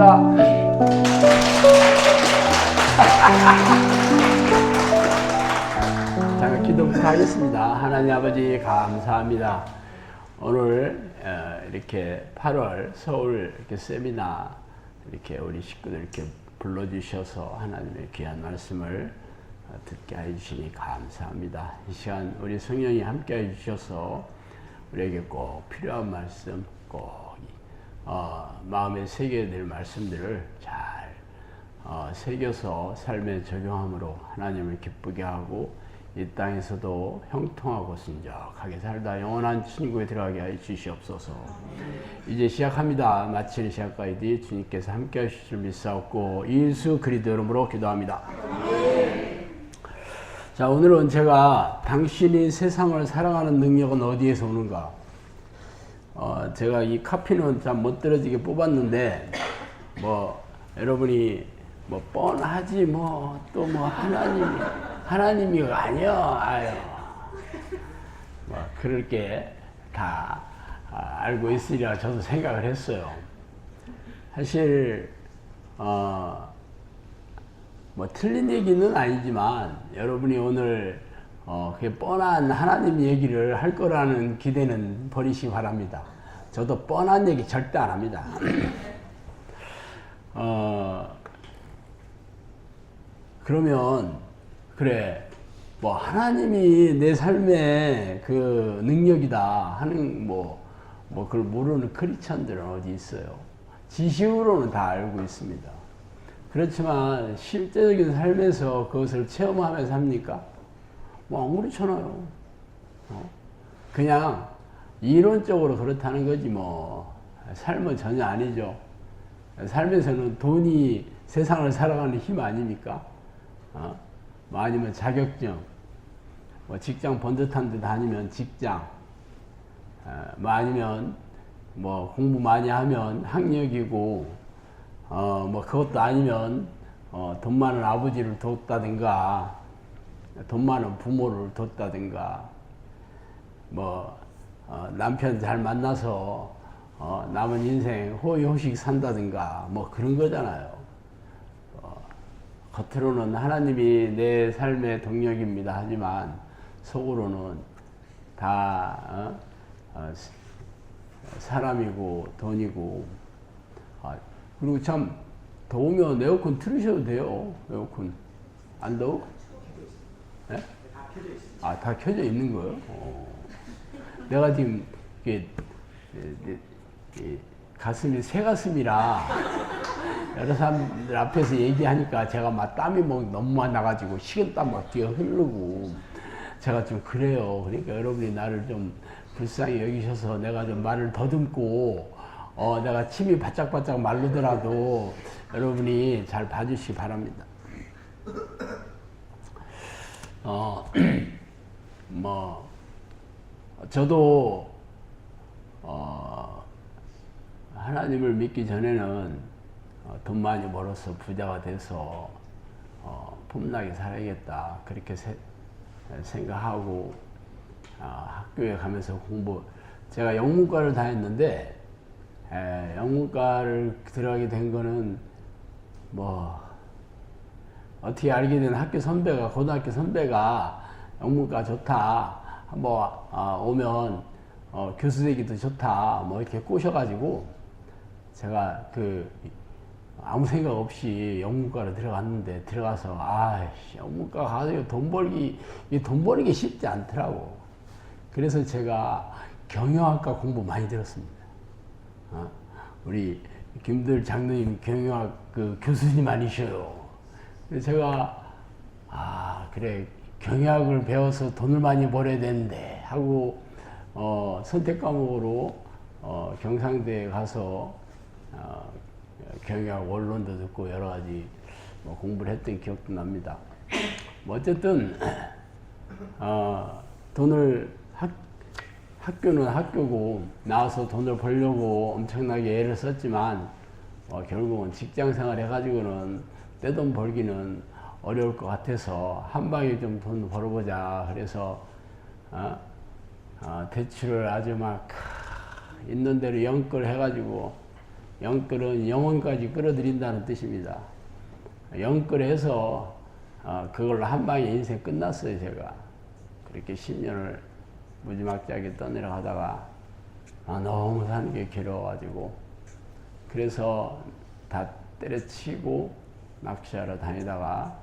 감사합니다. 자, 기도부터 하겠습니다. 하나님 아버지 감사합니다. 오늘 이렇게 8월 서울 이렇게 세미나 이렇게 우리 식구들 이렇게 불러주셔서 하나님의 귀한 말씀을 듣게 해주시니 감사합니다. 이 시간 우리 성령이 함께 해주셔서 우리에게 꼭 필요한 말씀, 꼭 마음에 새겨야 될 말씀들을 잘 새겨서 삶에 적용함으로 하나님을 기쁘게 하고 이 땅에서도 형통하고 순적하게 살다 영원한 친구에 들어가게 해 주시옵소서. 이제 시작합니다. 마칠 시간까지 주님께서 함께 하실 줄 믿사옵고 예수 그리스도 이름으로 기도합니다. 자, 오늘은 제가 당신이 세상을 사랑하는 능력은 어디에서 오는가? 제가 이 카피는 참 멋들어지게 뽑았는데 여러분이 뻔하지 또 하나님이 아니야. 아유. 그럴 게 다 알고 있으리라 저도 생각을 했어요. 사실 틀린 얘기는 아니지만 여러분이 오늘 그게 뻔한 하나님 얘기를 할 거라는 기대는 버리시기 바랍니다. 저도 뻔한 얘기 절대 안 합니다. 그러면 그래 하나님이 내 삶의 그 능력이다 하는 그걸 모르는 크리스천들은 어디 있어요? 지식으로는 다 알고 있습니다. 그렇지만 실제적인 삶에서 그것을 체험하면서 합니까? 안 그렇잖아요. 그냥 이론적으로 그렇다는 거지 삶은 전혀 아니죠. 삶에서는 돈이 세상을 살아가는 힘 아닙니까? 아니면 자격증, 직장 번듯한 데 다니면 직장, 아니면 공부 많이 하면 학력이고, 그것도 아니면 돈 많은 아버지를 뒀다든가, 돈 많은 부모를 뒀다든가, 남편 잘 만나서 남은 인생 호의호식 산다든가, 그런 거잖아요. 겉으로는 하나님이 내 삶의 동력입니다 하지만 속으로는 다 사람이고 돈이고. 그리고 참 더우면 에어컨 틀으셔도 돼요. 에어컨 안 더워? 네? 다 켜져 있는 거예요? 내가 지금 이게 가슴이 새 가슴이라 여러 사람들 앞에서 얘기하니까 제가 막 땀이 너무 많이 나가지고 식은땀 막 뛰어 흐르고 제가 좀 그래요. 그러니까 여러분이 나를 좀 불쌍히 여기셔서 내가 좀 말을 더듬고 내가 침이 바짝바짝 마르더라도 여러분이 잘 봐주시기 바랍니다. 저도 하나님을 믿기 전에는 돈 많이 벌어서 부자가 돼서 폼나게 살아야겠다 그렇게 생각하고 학교에 가면서 제가 영문과를 다녔는데 영문과를 들어가게 된 거는 어떻게 알게 된 고등학교 선배가 영문과 좋다 한번 오면 교수 되기도 좋다 이렇게 꼬셔가지고 제가 아무 생각 없이 영문과를 들어갔는데 들어가서 영문과 가서 돈 버는 게 쉽지 않더라고. 그래서 제가 경영학과 공부 많이 들었습니다. 우리 김들 장로님 경영학 교수님 아니셔요. 그래서 제가 그래 경영학을 배워서 돈을 많이 벌어야 되는데 하고 선택 과목으로 경상대에 가서 경영학 원론도 듣고 여러 가지 공부를 했던 기억도 납니다. 어쨌든 학교는 학교고 나와서 돈을 벌려고 엄청나게 애를 썼지만 결국은 직장 생활 해가지고는 떼돈 벌기는 어려울 것 같아서 한 방에 좀 돈 벌어보자. 그래서 대출을 아주 막 있는 대로 연끌 해가지고 영끌은 영혼까지 끌어들인다는 뜻입니다. 영끌해서 그걸로 한 방에 인생 끝났어요. 제가 그렇게 10년을 무지막지하게 떠내려가다가 너무 사는 게 괴로워가지고 그래서 다 때려치고 낚시하러 다니다가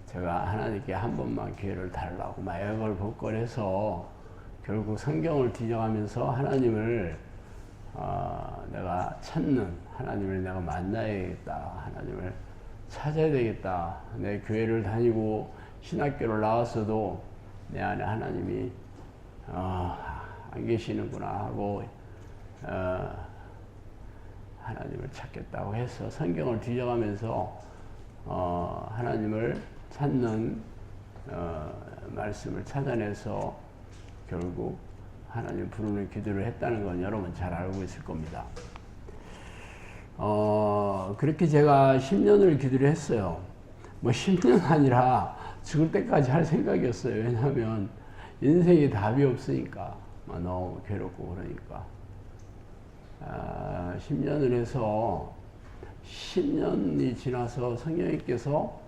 제가 하나님께 한 번만 기회를 달라고 막 애걸복걸해서 결국 성경을 뒤져가면서 하나님을 내가 찾는, 하나님을 내가 만나야겠다, 하나님을 찾아야 되겠다. 내 교회를 다니고 신학교를 나왔어도 내 안에 하나님이 안 계시는구나 하고 하나님을 찾겠다고 해서 성경을 뒤져가면서 하나님을 찾는 말씀을 찾아내서 결국 하나님 부르는 기도를 했다는 건 여러분 잘 알고 있을 겁니다. 그렇게 제가 10년을 기도를 했어요. 뭐 10년 아니라 죽을 때까지 할 생각이었어요. 왜냐하면 인생에 답이 없으니까 너무 괴롭고 그러니까 10년을 해서 10년이 지나서 성령님께서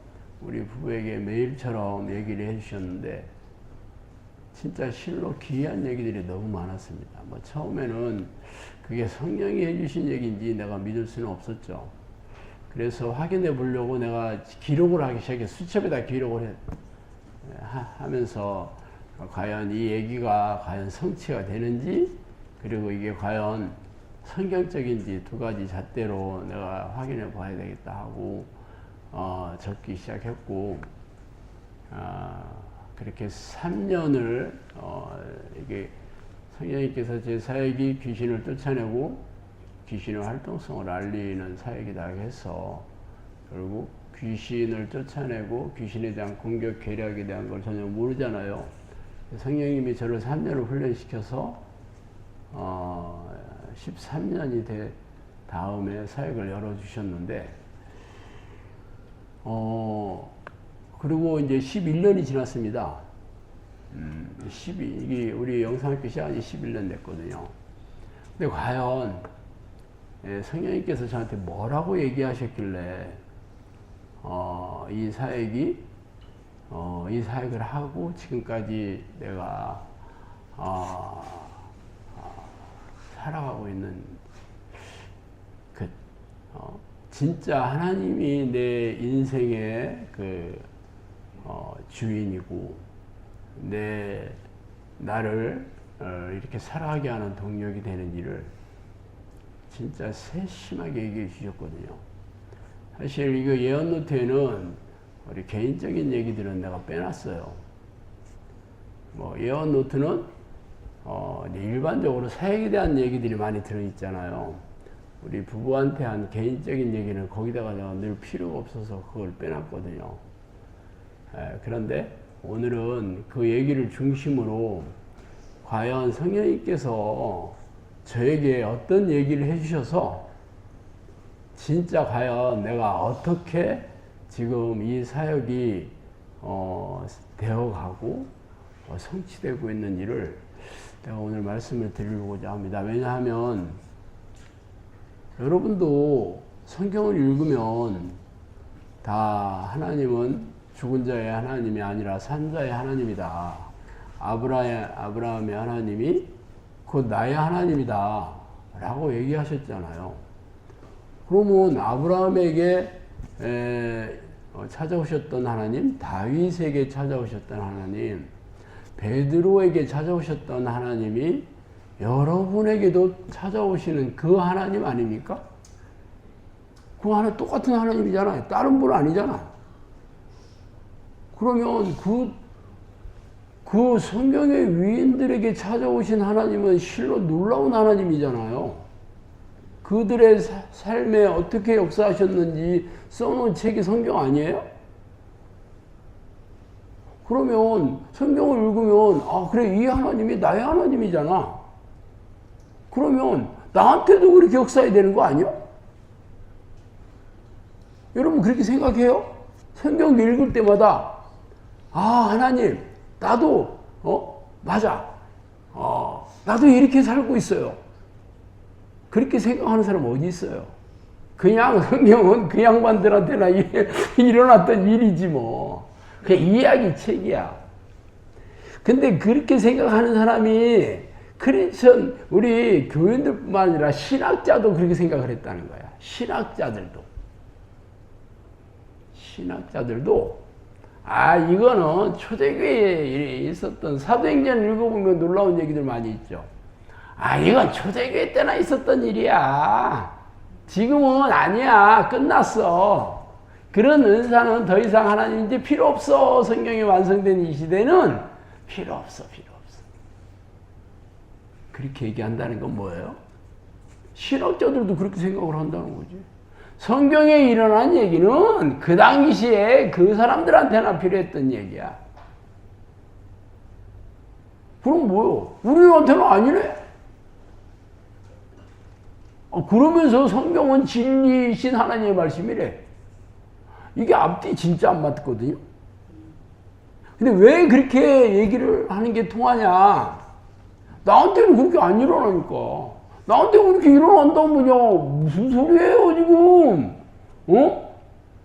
우리 부부에게 매일처럼 얘기를 해주셨는데 진짜 실로 귀한 얘기들이 너무 많았습니다. 뭐 처음에는 그게 성령이 해주신 얘기인지 내가 믿을 수는 없었죠. 그래서 확인해 보려고 내가 기록을 하기 시작했어요. 수첩에다 기록을 하면서 과연 이 얘기가 과연 성취가 되는지 그리고 이게 과연 성경적인지 두 가지 잣대로 내가 확인해 봐야 되겠다 하고 적기 시작했고 그렇게 3년을 이게 성령님께서 제 사역이 귀신을 쫓아내고 귀신의 활동성을 알리는 사역이다 해서 결국 귀신을 쫓아내고 귀신에 대한 공격 계략에 대한 걸 전혀 모르잖아요. 성령님이 저를 3년을 훈련시켜서 13년이 된 다음에 사역을 열어주셨는데 그리고 이제 11년이 지났습니다. 이게 우리 영상학교 시작한 지 11년 됐거든요. 근데 과연 성령님께서 저한테 뭐라고 얘기하셨길래 이 사역이 이 사역을 하고 지금까지 내가 살아가고 있는 진짜 하나님이 내 인생의 주인이고 나를 이렇게 살아가게 하는 동력이 되는지를 진짜 세심하게 얘기해 주셨거든요. 사실 이거 예언 노트에는 우리 개인적인 얘기들은 내가 빼놨어요. 뭐 예언 노트는 일반적으로 사역에 대한 얘기들이 많이 들어있잖아요. 우리 부부한테 한 개인적인 얘기는 거기다가 내가 늘 필요가 없어서 그걸 빼놨거든요. 그런데 오늘은 그 얘기를 중심으로 과연 성령님께서 저에게 어떤 얘기를 해주셔서 진짜 과연 내가 어떻게 지금 이 사역이 되어가고 성취되고 있는 일을 내가 오늘 말씀을 드리고자 합니다. 왜냐하면 여러분도 성경을 읽으면 다 하나님은 죽은 자의 하나님이 아니라 산 자의 하나님이다. 아브라함의 하나님이 곧 나의 하나님이다. 라고 얘기하셨잖아요. 그러면 아브라함에게 찾아오셨던 하나님, 다윗에게 찾아오셨던 하나님, 베드로에게 찾아오셨던 하나님이 여러분에게도 찾아오시는 그 하나님 아닙니까? 그 하나 똑같은 하나님이잖아요. 다른 분 아니잖아. 그러면 그 성경의 위인들에게 찾아오신 하나님은 실로 놀라운 하나님이잖아요. 그들의 삶에 어떻게 역사하셨는지 써놓은 책이 성경 아니에요? 그러면 성경을 읽으면 그래 이 하나님이 나의 하나님이잖아. 그러면 나한테도 그렇게 역사해야 되는 거 아니야? 여러분 그렇게 생각해요? 성경 읽을 때마다 하나님 나도 맞아. 나도 이렇게 살고 있어요. 그렇게 생각하는 사람 어디 있어요? 그냥 성경은 그 양반들한테나 일어났던 일이지 뭐. 그냥 이야기 책이야. 근데 그렇게 생각하는 사람이 크리스천 우리 교인들뿐만 아니라 신학자도 그렇게 생각을 했다는 거야. 신학자들도 이거는 초대교회에 있었던 사도행전 읽어보면 놀라운 얘기들 많이 있죠. 이건 초대교회 때나 있었던 일이야. 지금은 아니야. 끝났어. 그런 은사는 더 이상 하나님 이제 필요 없어. 성경이 완성된 이 시대는 필요 없어. 그렇게 얘기한다는 건 뭐예요? 신학자들도 그렇게 생각을 한다는 거지. 성경에 일어난 얘기는 그 당시에 그 사람들한테나 필요했던 얘기야. 그럼 뭐요? 우리한테는 아니네? 그러면서 성경은 진리이신 하나님의 말씀이래. 이게 앞뒤 진짜 안 맞거든요. 근데 왜 그렇게 얘기를 하는 게 통하냐? 나한테는 그렇게 안 일어나니까. 나한테 그렇게 일어난다면요. 무슨 소리예요, 지금?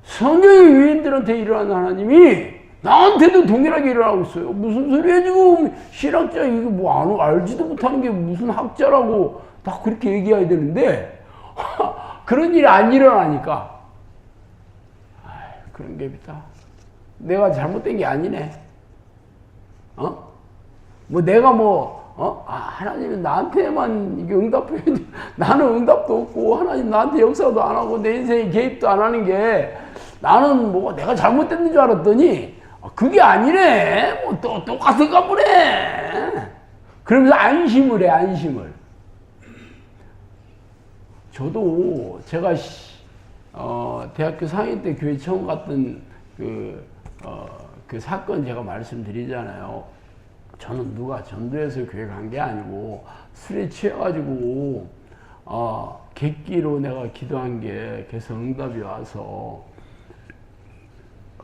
성경의 유인들한테 일어나는 하나님이 나한테도 동일하게 일어나고 있어요. 무슨 소리예요, 지금? 신학자, 이거 뭐 알지도 못하는 게 무슨 학자라고 다 그렇게 얘기해야 되는데, 그런 일이 안 일어나니까. 그런 게 있다. 내가 잘못된 게 아니네. 하나님은 나한테만 이게 응답해. 나는 응답도 없고, 하나님 나한테 역사도 안 하고, 내 인생에 개입도 안 하는 게, 나는 내가 잘못됐는 줄 알았더니, 그게 아니네. 또 똑같은가 보네. 그러면서 안심을 해, 안심을. 저도 제가, 대학교 4학년 때 교회 처음 갔던 그 사건 제가 말씀드리잖아요. 저는 누가 전도해서 교회 간 게 아니고 술에 취해가지고 객기로 내가 기도한 게 그래서 응답이 와서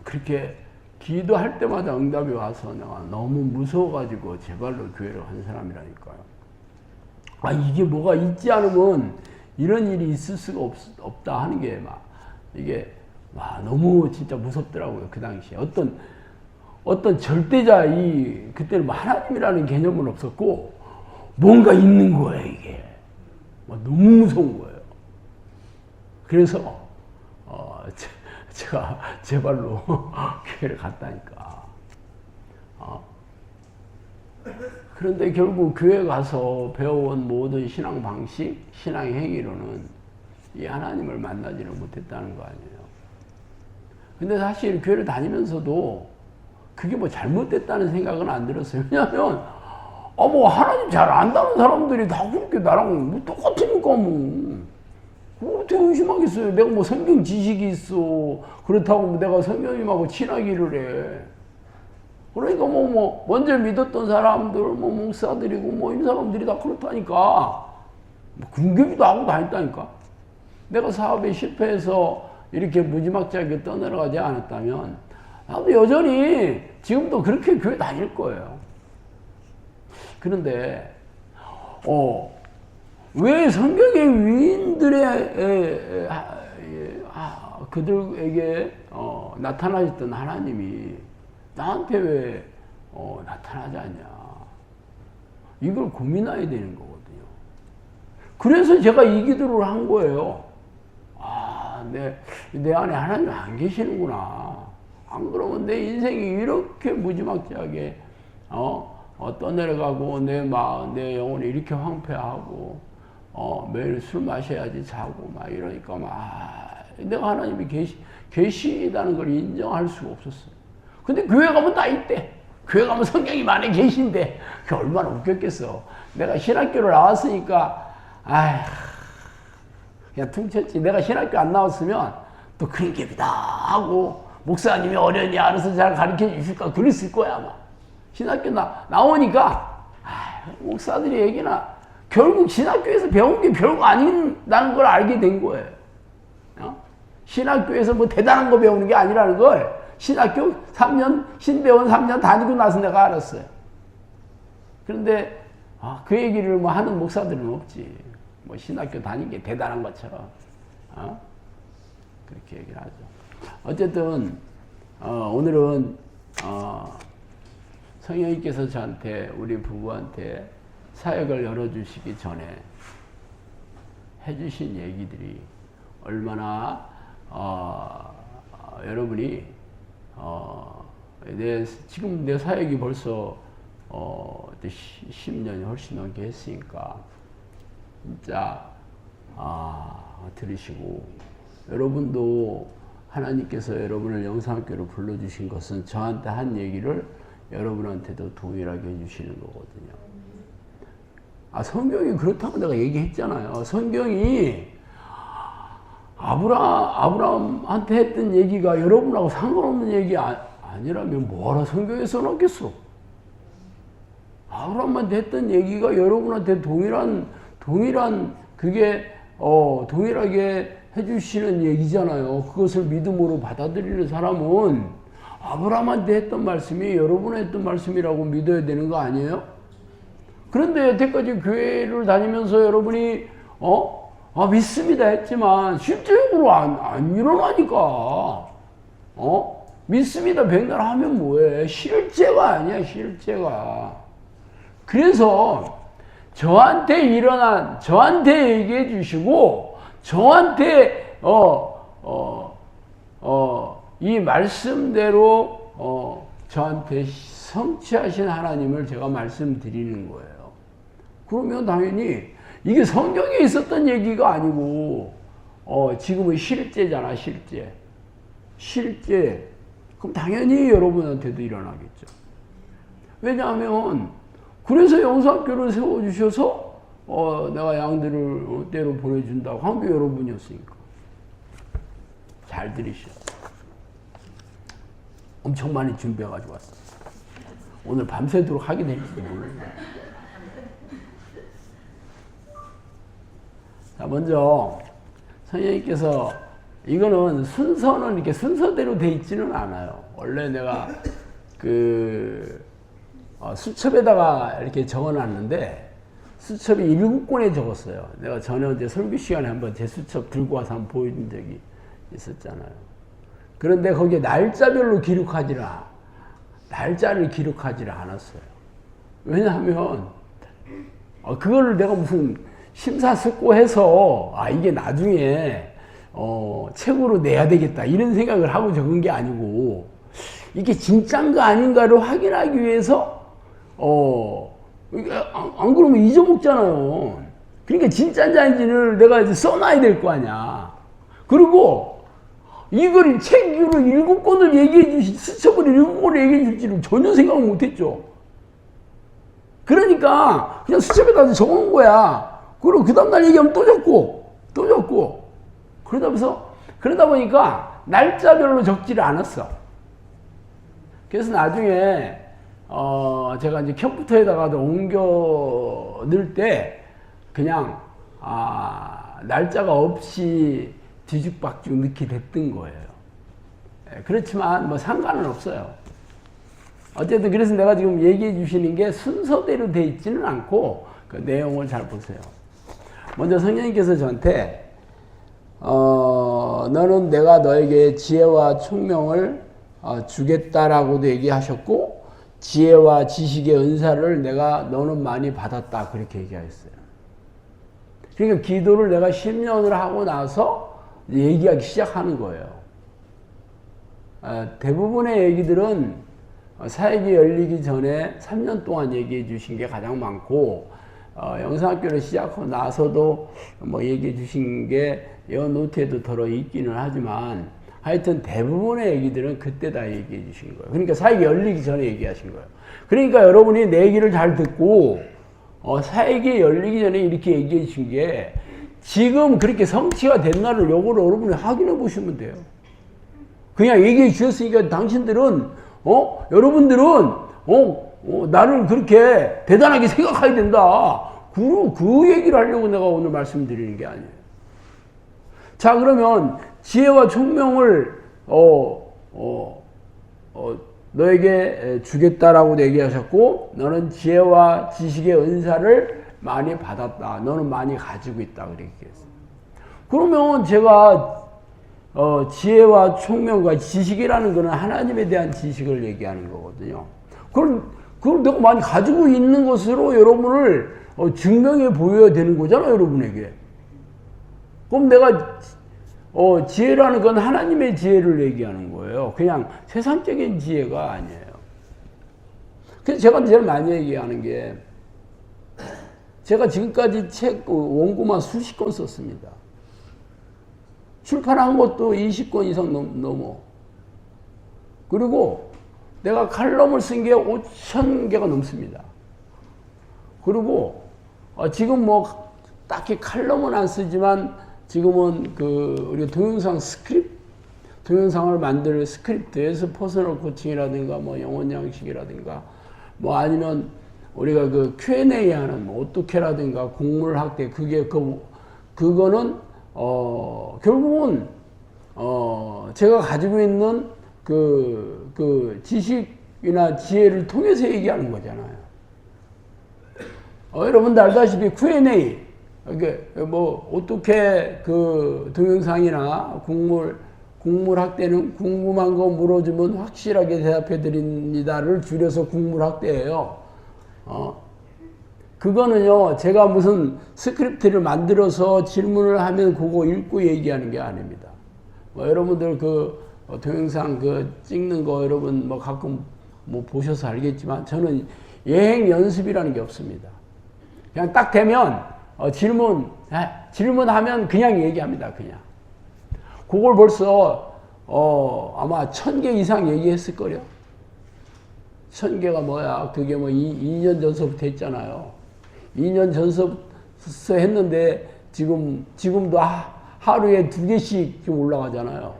그렇게 기도할 때마다 응답이 와서 내가 너무 무서워가지고 제 발로 교회를 간 사람이라니까요. 이게 뭐가 있지 않으면 이런 일이 있을 수가 없다 하는 게 이게 너무 진짜 무섭더라고요. 그 당시에 어떤 절대자 그때는 하나님이라는 개념은 없었고 뭔가 있는 거예요. 이게 너무 무서운 거예요. 그래서 제가 제 발로 교회를 갔다니까. 그런데 결국 교회 가서 배워온 모든 신앙 방식, 신앙 행위로는 이 하나님을 만나지는 못했다는 거 아니에요. 근데 사실 교회를 다니면서도 그게 잘못됐다는 생각은 안 들었어요. 왜냐하면 하나님 잘 안다는 사람들이 다 그렇게 나랑 똑같으니까 어떻게 의심하겠어요. 내가 성경 지식이 있어. 그렇다고 내가 성령님하고 친하기를 해. 그러니까 먼저 믿었던 사람들, 목사들이고 이 사람들이 다 그렇다니까. 군교비도 하고 다녔다니까. 내가 사업에 실패해서 이렇게 무지막지하게 떠내려가지 않았다면 나도 여전히 지금도 그렇게 교회 다닐 거예요. 그런데 왜 성경의 위인들의 그들에게 나타나셨던 하나님이 나한테 왜 나타나지 않냐? 이걸 고민해야 되는 거거든요. 그래서 제가 이 기도를 한 거예요. 내 안에 하나님 안 계시는구나. 안 그러면 내 인생이 이렇게 무지막지하게 떠내려가고 내 영혼이 이렇게 황폐하고 매일 술 마셔야지 자고 이러니까 내가 하나님이 계시다는 걸 인정할 수가 없었어요. 근데 교회 가면 다 있대. 교회 가면 성경이 많이 계신데 그게 얼마나 웃겼겠어. 내가 신학교를 나왔으니까 그냥 퉁쳤지. 내가 신학교 안 나왔으면 또 그런 게 있다 하고 목사님이 어련히 알아서 잘 가르쳐 주실까 그랬을 거야 아마. 신학교 나오니까 목사들이 얘기나 결국 신학교에서 배운 게 별거 아닌다는 걸 알게 된 거예요. 신학교에서 대단한 거 배우는 게 아니라는 걸 신학교 3년, 신대원 3년 다니고 나서 내가 알았어요. 그런데 그 얘기를 하는 목사들은 없지. 신학교 다닌 게 대단한 것처럼. 그렇게 얘기를 하죠. 어쨌든 오늘은 성령님께서 저한테, 우리 부부한테 사역을 열어주시기 전에 해주신 얘기들이 얼마나 여러분이 지금 내 사역이 벌써 10년이 훨씬 넘게 했으니까 진짜 들으시고, 여러분도 하나님께서 여러분을 영상학교로 불러주신 것은 저한테 한 얘기를 여러분한테도 동일하게 해주시는 거거든요. 성경이 그렇다고 내가 얘기했잖아요. 성경이 아브라함한테 했던 얘기가 여러분하고 상관없는 얘기 아니라면 뭐하러 성경에 써놨겠어? 아브라함한테 했던 얘기가 여러분한테 동일하게 해주시는 얘기잖아요. 그것을 믿음으로 받아들이는 사람은 아브라함한테 했던 말씀이 여러분한테 했던 말씀이라고 믿어야 되는 거 아니에요? 그런데 여태까지 교회를 다니면서 여러분이 믿습니다 했지만 실제적으로 안 일어나니까 믿습니다 백날 하면 뭐해? 실제가 아니야, 실제가. 그래서 저한테 얘기해 주시고, 저한테 이 말씀대로 저한테 성취하신 하나님을 제가 말씀드리는 거예요. 그러면 당연히 이게 성경에 있었던 얘기가 아니고 지금은 실제잖아, 실제. 그럼 당연히 여러분한테도 일어나겠죠. 왜냐하면 그래서 영상학교를 세워주셔서 내가 양들을 때로 보내준다고 한 게 여러분이었으니까. 잘 들으셔. 엄청 많이 준비해가지고 왔어. 오늘 밤새도록 하게 될지도 몰라요. 자, 먼저 선생님께서 이거는 순서는 이렇게 순서대로 돼 있지는 않아요. 원래 내가 수첩에다가 이렇게 적어놨는데 수첩이 7권에 적었어요. 내가 전에 어제 설교 시간에 한번 제 수첩 들고 와서 한번 보여준 적이 있었잖아요. 그런데 거기에 날짜를 기록하지를 않았어요. 왜냐하면 그거를 내가 무슨 심사숙고해서 이게 나중에 책으로 내야 되겠다 이런 생각을 하고 적은 게 아니고, 이게 진짜인가 아닌가를 확인하기 위해서 안 그러면 잊어먹잖아요. 그러니까 진짜인지 아닌지를 내가 이제 써놔야 될 거 아니야. 그리고 이걸 책으로 7권을 수첩으로 7권을 얘기해 줄지를 전혀 생각을 못 했죠. 그러니까 그냥 수첩에다 적어놓은 거야. 그리고 그 다음날 얘기하면 또 적고. 그러다 보니까 날짜별로 적지를 않았어. 그래서 나중에 제가 이제 컴퓨터에다가도 옮겨 넣을 때 그냥 날짜가 없이 뒤죽박죽 넣게 됐던 거예요. 그렇지만 뭐 상관은 없어요. 어쨌든 그래서 내가 지금 얘기해 주시는 게 순서대로 돼 있지는 않고 그 내용을 잘 보세요. 먼저 성령님께서 저한테 너는 내가 너에게 지혜와 총명을 주겠다라고도 얘기하셨고, 지혜와 지식의 은사를 너는 많이 받았다 그렇게 얘기하셨어요. 그러니까 기도를 내가 10년을 하고 나서 얘기하기 시작하는 거예요. 대부분의 얘기들은 사역이 열리기 전에 3년 동안 얘기해 주신 게 가장 많고, 영상학교를 시작하고 나서도 뭐 얘기해 주신 게 여 노트에도 들어 있기는 하지만 하여튼 대부분의 얘기들은 그때 다 얘기해 주신 거예요. 그러니까 사역이 열리기 전에 얘기하신 거예요. 그러니까 여러분이 내 얘기를 잘 듣고 사역이 열리기 전에 이렇게 얘기해 주신 게 지금 그렇게 성취가 된 날을 요거를 여러분이 확인해 보시면 돼요. 그냥 얘기해 주셨으니까 당신들은 여러분들은 나를 그렇게 대단하게 생각해야 된다. 그 얘기를 하려고 내가 오늘 말씀드리는 게 아니에요. 자, 그러면 지혜와 총명을 너에게 주겠다라고 얘기하셨고, 너는 지혜와 지식의 은사를 많이 받았다. 너는 많이 가지고 있다. 그렇게 했어요. 그러면 제가 지혜와 총명과 지식이라는 것은 하나님에 대한 지식을 얘기하는 거거든요. 그걸 내가 많이 가지고 있는 것으로 여러분을 증명해 보여야 되는 거잖아요, 여러분에게. 그럼 내가 지혜라는 건 하나님의 지혜를 얘기하는 거예요. 그냥 세상적인 지혜가 아니에요. 그래서 제가 제일 많이 얘기하는 게, 제가 지금까지 책 원고만 수십 권 썼습니다. 출판한 것도 20권 이상 넘어. 그리고 내가 칼럼을 쓴 게 5,000개가 넘습니다. 그리고 지금 뭐 딱히 칼럼은 안 쓰지만 지금은 우리 동영상 동영상을 만들 스크립트에서 퍼스널 코칭이라든가 뭐 영혼 양식이라든가 뭐 아니면 우리가 Q&A 하는 뭐 어떻게라든가 곡물 학대 그거는 결국은 제가 가지고 있는 지식이나 지혜를 통해서 얘기하는 거잖아요. 여러분들 알다시피 Q&A 뭐 어떻게 동영상이나 곡물 학대는 궁금한 거 물어주면 확실하게 대답해 드립니다를 줄여서 곡물 학대예요. 그거는요, 제가 무슨 스크립트를 만들어서 질문을 하면 그거 읽고 얘기하는 게 아닙니다. 뭐 여러분들 동영상 찍는 거 여러분 뭐 가끔 뭐 보셔서 알겠지만 저는 예행 연습이라는 게 없습니다. 그냥 딱 되면 질문하면 그냥 얘기합니다. 그냥. 그걸 벌써 아마 1000개 이상 얘기했을 거요. 1000개가 뭐야? 그게 뭐 2년 전서부터 했잖아요. 2년 전서부터 했는데 지금도 하루에 2개씩 좀 올라가잖아요.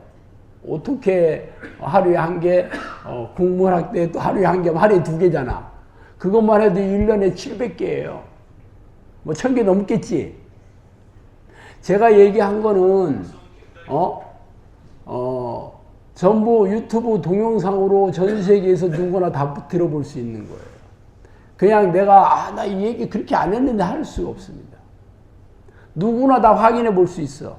어떻게 하루에 1개, 국문학대 또 하루에 1개, 하루에 2개잖아. 그것만 해도 1년에 700개예요. 뭐 1000개 넘겠지. 제가 얘기한 거는 전부 유튜브 동영상으로 전 세계에서 누구나 다 들어볼 수 있는 거예요. 그냥 내가 나 이 얘기 그렇게 안 했는데 할 수가 없습니다. 누구나 다 확인해 볼 수 있어.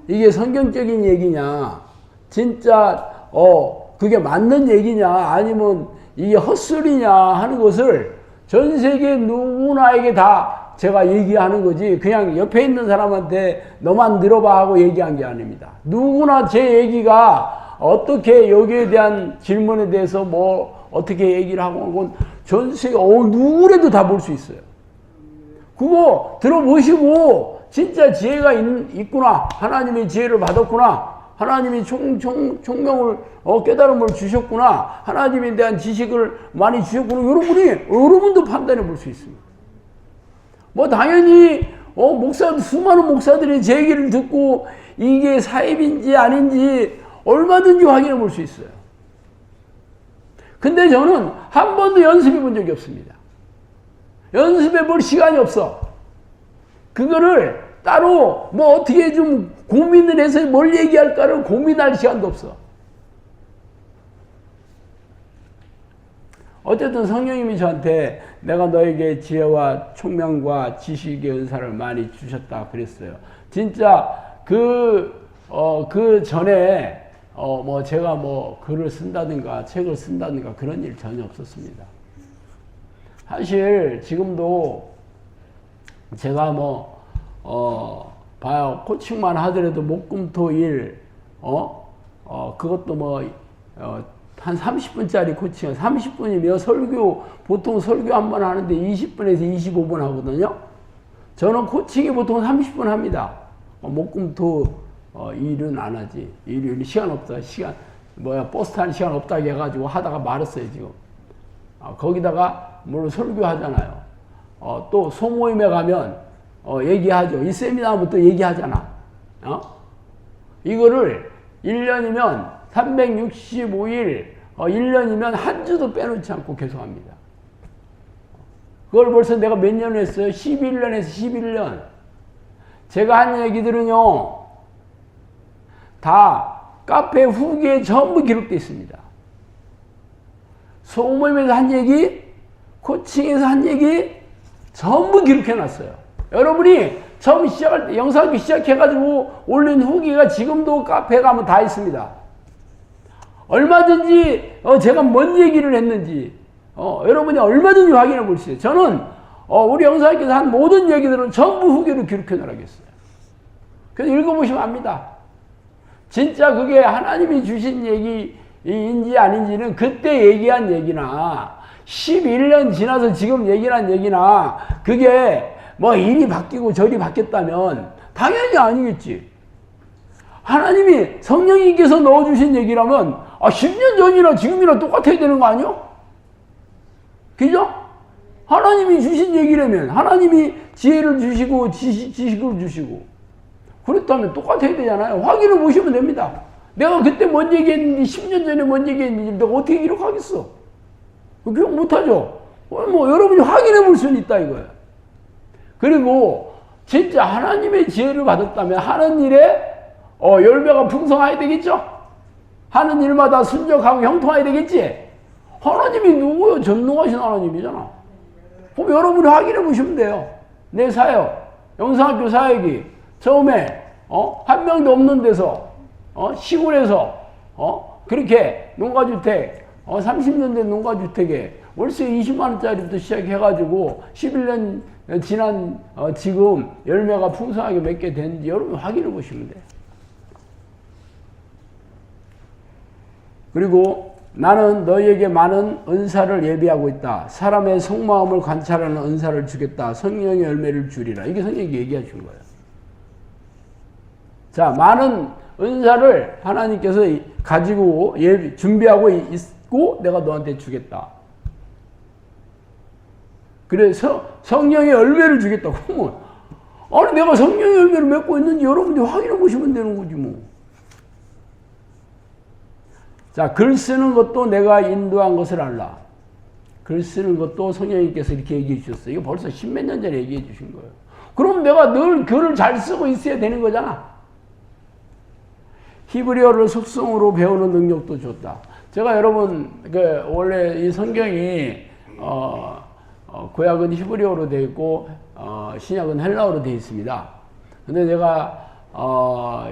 이게 성경적인 얘기냐, 진짜 그게 맞는 얘기냐, 아니면 이게 헛소리냐 하는 것을 전 세계 누구나에게 다 제가 얘기하는 거지, 그냥 옆에 있는 사람한테 너만 들어봐 하고 얘기한 게 아닙니다. 누구나 제 얘기가 어떻게 여기에 대한 질문에 대해서 뭐 어떻게 얘기를 하고 그건 전 세계 누구라도 다 볼 수 있어요. 그거 들어보시고 진짜 지혜가 있구나, 하나님의 지혜를 받았구나, 하나님이 총명을 깨달음을 주셨구나, 하나님에 대한 지식을 많이 주셨구나, 여러분도 판단해 볼 수 있습니다. 뭐 당연히 수많은 목사들이 제 얘기를 듣고 이게 사입인지 아닌지 얼마든지 확인해 볼 수 있어요. 근데 저는 한 번도 연습해 본 적이 없습니다. 연습해 볼 시간이 없어. 그거를 따로 뭐 어떻게 좀 고민을 해서 뭘 얘기할까를 고민할 시간도 없어. 어쨌든 성령님이 저한테 내가 너에게 지혜와 총명과 지식의 은사를 많이 주셨다 그랬어요. 진짜 그 전에 뭐 제가 뭐 글을 쓴다든가 책을 쓴다든가 그런 일 전혀 없었습니다. 사실 지금도 제가 뭐 봐요. 코칭만 하더라도 목금토일 그것도 뭐 한 30분짜리 코칭, 30분이면 보통 설교 한 번 하는데 20분에서 25분 하거든요. 저는 코칭이 보통 30분 합니다. 목금토 일은 안 하지. 일요일 시간 없다. 버스 타는 시간 없다고 해가지고 하다가 말았어요, 지금. 거기다가 물론 설교하잖아요. 또 소모임에 가면 얘기하죠. 이 세미나하면 또 얘기하잖아. 이거를 1년이면 365일 1년이면 한 주도 빼놓지 않고 계속합니다. 그걸 벌써 내가 몇 년 했어요? 11년 해서 11년. 제가 한 얘기들은요, 다 카페 후기에 전부 기록되어 있습니다. 소모임에서 한 얘기, 코칭에서 한 얘기 전부 기록해 놨어요. 여러분이 처음 시작할 때 영상학교 시작해가지고 올린 후기가 지금도 카페에 가면 다 있습니다. 얼마든지 제가 뭔 얘기를 했는지 여러분이 얼마든지 확인해 볼 수 있어요. 저는 우리 영상학교에서 한 모든 얘기들은 전부 후기로 기록해 놓으라겠어요. 그래서 읽어보시면 압니다. 진짜 그게 하나님이 주신 얘기인지 아닌지는 그때 얘기한 얘기나 11년 지나서 지금 얘기한 얘기나 그게 뭐 일이 바뀌고 저리 바뀌었다면 당연히 아니겠지. 하나님이 성령님께서 넣어주신 얘기라면 10년 전이나 지금이나 똑같아야 되는 거 아니요? 그죠? 하나님이 주신 얘기라면 하나님이 지혜를 주시고 지식을 주시고 그렇다면 똑같아야 되잖아요. 확인해 보시면 됩니다. 내가 그때 뭔 얘기했는지 10년 전에 뭔 얘기했는지 내가 어떻게 기록하겠어? 기록 못하죠. 뭐 여러분이 확인해 볼 수는 있다 이거예요. 그리고 진짜 하나님의 지혜를 받았다면 하는 일에 열매가 풍성해야 되겠죠? 하는 일마다 순적하고 형통해야 되겠지? 하나님이 누구요? 전능하신 하나님이잖아. 그럼 여러분이 확인해 보시면 돼요. 내 사역, 영상학교 사역이 처음에 한 명도 없는 데서 시골에서 그렇게 농가주택 30년 된 농가주택에 월세 20만 원짜리부터 시작해가지고 11년 지난 지금 열매가 풍성하게 맺게 됐는지 여러분 확인해 보시면 돼요. 그리고 나는 너희에게 많은 은사를 예비하고 있다. 사람의 속마음을 관찰하는 은사를 주겠다. 성령의 열매를 주리라. 이게 성령이 얘기해 준 거예요. 자, 많은 은사를 하나님께서 가지고 준비하고 있고 내가 너한테 주겠다. 그래서 성령의 열매를 주겠다. 그러면 아니 내가 성령의 열매를 맺고 있는지 여러분들이 확인해 보시면 되는 거지 뭐. 자, 글 쓰는 것도 내가 인도한 것을 알라. 글 쓰는 것도 성령님께서 이렇게 얘기해 주셨어요. 이거 벌써 십몇 년 전에 얘기해 주신 거예요. 그럼 내가 늘 글을 잘 쓰고 있어야 되는 거잖아. 히브리어를 속성으로 배우는 능력도 줬다. 제가 여러분 원래 이 성경이 구약은 히브리어로 되어 있고 신약은 헬라어로 되어 있습니다. 근데 제가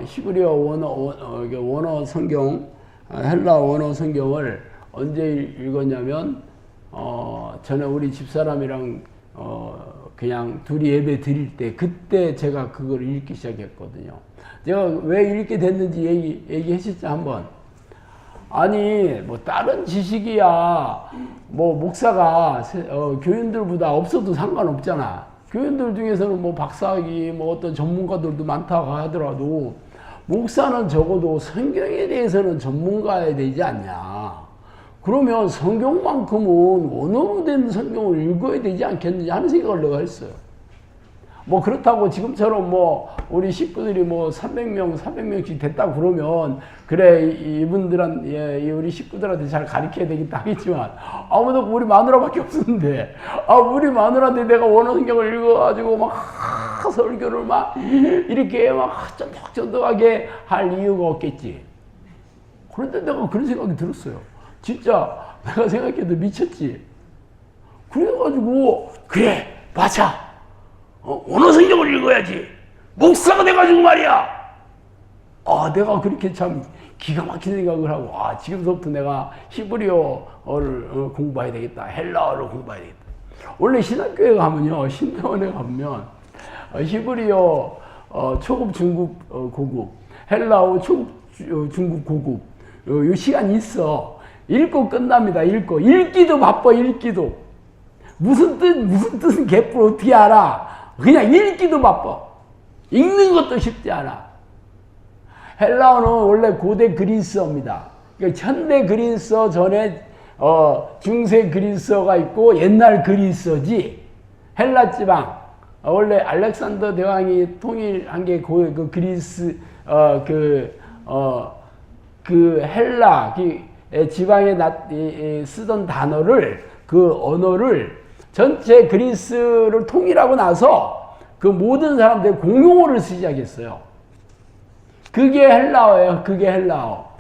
히브리어 원어 성경 헬라 원어 성경을 언제 읽었냐면 전에 우리 집사람이랑 그냥 둘이 예배 드릴 때 그때 제가 그걸 읽기 시작했거든요. 제가 왜 읽게 됐는지 얘기했었죠 한번. 아니 뭐 다른 지식이야 뭐 목사가 교인들보다 없어도 상관없잖아. 교인들 중에서는 뭐 박사학위 뭐 어떤 전문가들도 많다고 하더라도 목사는 적어도 성경에 대해서는 전문가여야 되지 않냐. 그러면 성경만큼은 원어로 된 성경을 읽어야 되지 않겠느냐 하는 생각을 내가 했어요. 뭐 그렇다고 지금처럼 뭐 우리 식구들이 뭐 300명, 400명씩 됐다고 그러면 그래 이분들한 우리 식구들한테 잘 가르쳐야 되겠다 하겠지만 아무도 우리 마누라밖에 없었는데 우리 마누라한테 내가 원어 성경을 읽어가지고 막 설교를 막 이렇게 막 쫀득쫀득하게 할 이유가 없겠지. 그런데 내가 그런 생각이 들었어요. 진짜 내가 생각해도 미쳤지. 그래가지고 그래 맞아. 원어 성경을 읽어야지. 목사가 돼가지고 말이야. 내가 그렇게 참 기가 막힌 생각을 하고 지금부터 내가 히브리어를 공부해야 되겠다. 헬라어를 공부해야 되겠다. 원래 신학교에 가면요. 신대원에 가면 히브리어 초급, 중급, 고급, 헬라어 초급, 중급, 고급 요 시간이 있어. 읽고 끝납니다. 읽기도 바빠. 읽기도 무슨 뜻은 개뿔 어떻게 알아. 그냥 읽기도 바빠. 읽는 것도 쉽지 않아. 헬라어는 원래 고대 그리스어입니다. 그러니까 현대 그리스어 전에 중세 그리스어가 있고 옛날 그리스어지. 헬라 지방 원래 알렉산더 대왕이 통일한 게 그 그리스 그 헬라 지방에 쓰던 단어를 그 언어를 전체 그리스를 통일하고 나서 그 모든 사람들이 공용어를 쓰기 시작했어요. 그게 헬라어예요. 그게 헬라어.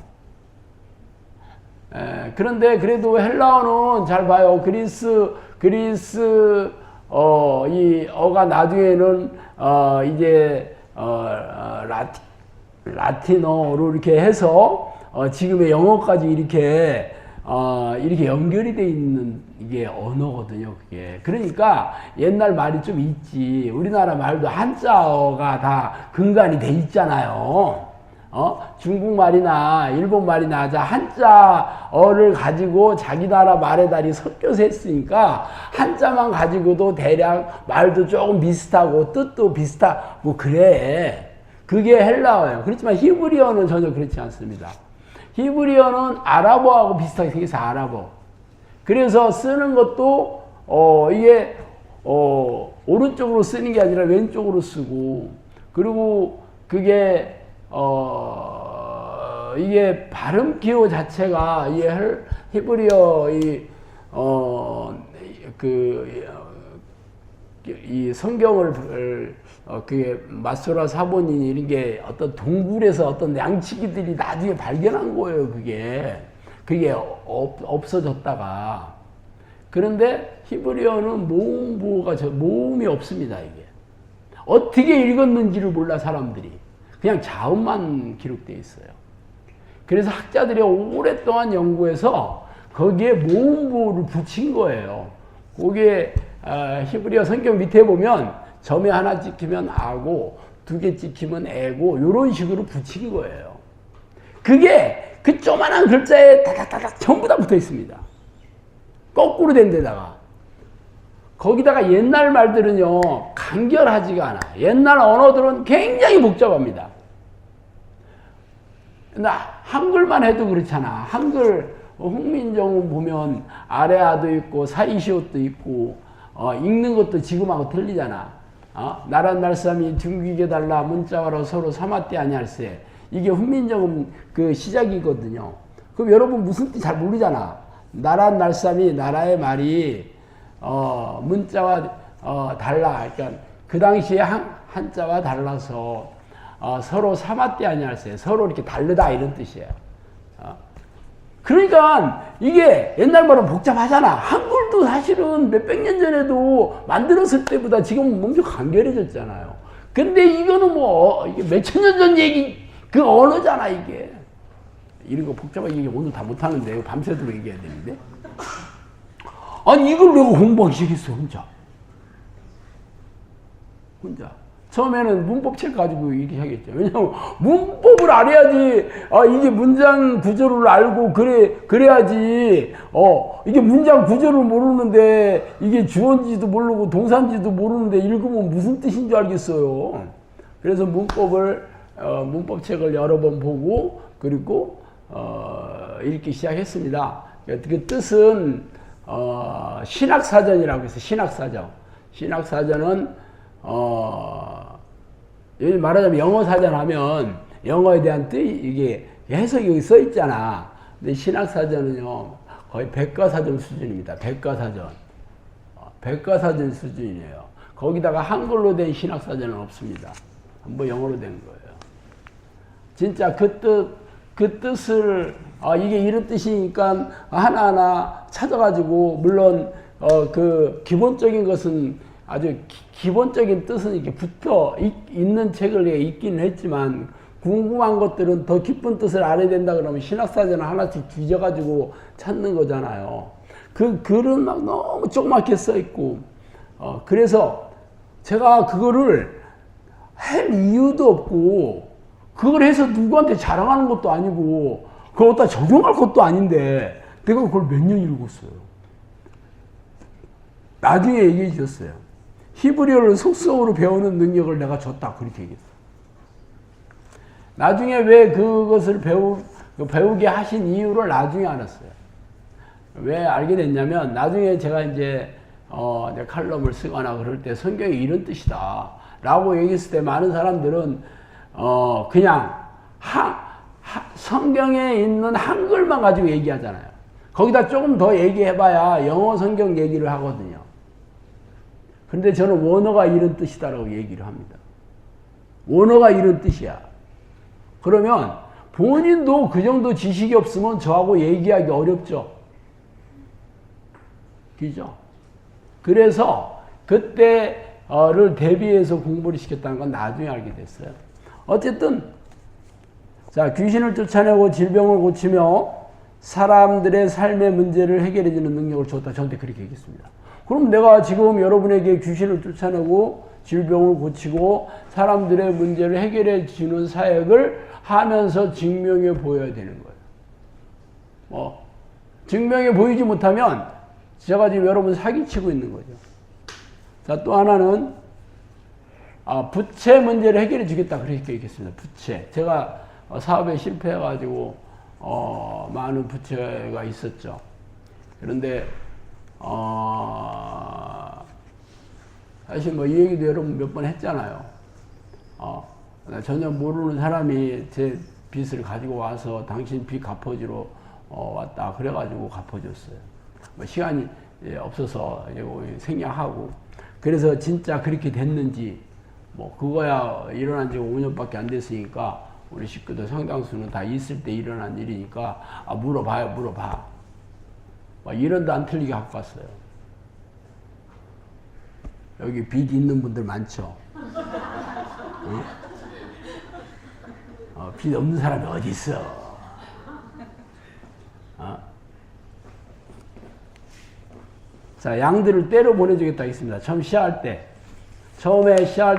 그런데 그래도 헬라어는 잘 봐요. 그리스 이 어가 나중에는 이제 라틴어로 이렇게 해서 지금의 영어까지 이렇게 연결이 돼 있는 이게 언어거든요, 그게. 그러니까 옛날 말이 좀 있지. 우리나라 말도 한자어가 다 근간이 돼 있잖아요. 중국 말이나 일본 말이나 한자어를 가지고 자기 나라 말의 달이 섞여서 했으니까 한자만 가지고도 대략 말도 조금 비슷하고 뜻도 비슷하고 그래. 그게 헬라어예요. 그렇지만 히브리어는 전혀 그렇지 않습니다. 히브리어는 아랍어하고 비슷하게 생겨서 아랍어. 그래서 쓰는 것도 이게 오른쪽으로 쓰는 게 아니라 왼쪽으로 쓰고, 그리고 그게 이게 발음 기호 자체가 이 히브리어 이 성경을 그게 마소라 사본이 이런 게 어떤 동굴에서 어떤 양치기들이 나중에 발견한 거예요. 그게 없어졌다가. 그런데 히브리어는 모음이 없습니다. 이게 어떻게 읽었는지를 몰라 사람들이. 그냥 자음만 기록되어 있어요. 그래서 학자들이 오랫동안 연구해서 거기에 모음보를 붙인 거예요. 거기에 히브리어 성경 밑에 보면 점에 하나 찍히면 아고 두 개 찍히면 애고 이런 식으로 붙인 거예요. 그게 그 조만한 글자에 다닥다닥 전부 다 붙어 있습니다. 거꾸로 된 데다가. 거기다가 옛날 말들은요 간결하지가 않아. 옛날 언어들은 굉장히 복잡합니다. 나 한글만 해도 그렇잖아. 한글 훈민정음 보면 아래아도 있고 사이시옷도 있고 읽는 것도 지금하고 틀리잖아. 나란 날삼이 둥기게 달라 문자와로 서로 삼았대 아니할세. 이게 훈민정음 그 시작이거든요. 그럼 여러분 무슨 뜻 잘 모르잖아. 나란 날삼이 나라의 말이 문자와 달라. 그러니까 그 당시에 한자와 달라서 서로 삼았대 아니할세. 서로 이렇게 다르다 이런 뜻이에요. 그러니까 이게 옛날 말은 복잡하잖아. 한글도 사실은 몇백 년 전에도 만들었을 때보다 지금은 엄청 간결해졌잖아요. 근데 이거는 이게 몇천 년 전 얘기 그 언어잖아 이게. 이런 거 복잡하게 얘기 오늘 다 못하는데 밤새도록 얘기해야 되는데. 아니 이걸 내가 공부하기 시작했어 혼자. 처음에는 문법책 가지고 이렇게 하겠죠. 왜냐면 문법을 알아야지. 이게 문장 구조를 알고 그래야지. 이게 문장 구조를 모르는데 이게 주어인지도 모르고 동사인지도 모르는데 읽으면 무슨 뜻인 줄 알겠어요. 그래서 문법책을 여러 번 보고 그리고 읽기 시작했습니다. 그 뜻은 신학사전이라고 해서 신학사전. 신학사전은 여기 말하자면 영어 사전 하면 영어에 대한 뜻 이게 해석이 여기 써 있잖아. 근데 신학사전은요 거의 백과사전 수준입니다. 백과사전 수준이에요. 거기다가 한글로 된 신학사전은 없습니다. 뭐 영어로 된 거예요. 진짜 그 뜻을 이게 이런 뜻이니까 하나하나 찾아가지고 물론 그 기본적인 것은 아주 기본적인 뜻은 이렇게 붙어 있는 책을 읽기는 했지만 궁금한 것들은 더 깊은 뜻을 알아야 된다 그러면 신학사전을 하나씩 뒤져가지고 찾는 거잖아요. 그 글은 막 너무 조그맣게 써 있고 그래서 제가 그거를 할 이유도 없고 그걸 해서 누구한테 자랑하는 것도 아니고 그걸 갖다 적용할 것도 아닌데 내가 그걸 몇 년 읽었어요. 나중에 얘기해 주셨어요. 히브리어를 속성으로 배우는 능력을 내가 줬다. 그렇게 얘기했어. 나중에 왜 그것을 배우게 하신 이유를 나중에 알았어요. 왜 알게 됐냐면 나중에 제가 이제 칼럼을 쓰거나 그럴 때 성경이 이런 뜻이다 라고 얘기했을 때 많은 사람들은 그냥 성경에 있는 한글만 가지고 얘기하잖아요. 거기다 조금 더 얘기해봐야 영어 성경 얘기를 하거든요. 근데 저는 원어가 이런 뜻이다라고 얘기를 합니다. 원어가 이런 뜻이야. 그러면 본인도 그 정도 지식이 없으면 저하고 얘기하기 어렵죠. 그죠? 그래서 그때를 대비해서 공부를 시켰다는 건 나중에 알게 됐어요. 어쨌든 자, 귀신을 쫓아내고 질병을 고치며 사람들의 삶의 문제를 해결해주는 능력을 줬다. 저한테 그렇게 얘기했습니다. 그럼 내가 지금 여러분에게 귀신을 쫓아내고 질병을 고치고 사람들의 문제를 해결해 주는 사역을 하면서 증명해 보여야 되는 거예요. 증명해 보이지 못하면 제가 지금 여러분 사기치고 있는 거죠. 자, 또 하나는 부채 문제를 해결해 주겠다. 그렇게 얘기했습니다. 부채. 제가 사업에 실패해가지고 많은 부채가 있었죠. 그런데 사실 뭐 이 얘기도 여러분 몇 번 했잖아요. 전혀 모르는 사람이 제 빚을 가지고 와서 당신 빚 갚아주러 왔다. 그래가지고 갚아줬어요. 뭐 시간이 없어서 생략하고. 그래서 진짜 그렇게 됐는지, 뭐 그거야 일어난 지가 5년밖에 안 됐으니까 우리 식구들 상당수는 다 있을 때 일어난 일이니까 물어봐요. 물어봐. 막 1원도 안 틀리게 갖고 갔어요. 여기 빚 있는 분들 많죠? 응? 빚 없는 사람이 어디 있어? 자, 양들을 때려 보내주겠다 했습니다. 처음에 시작할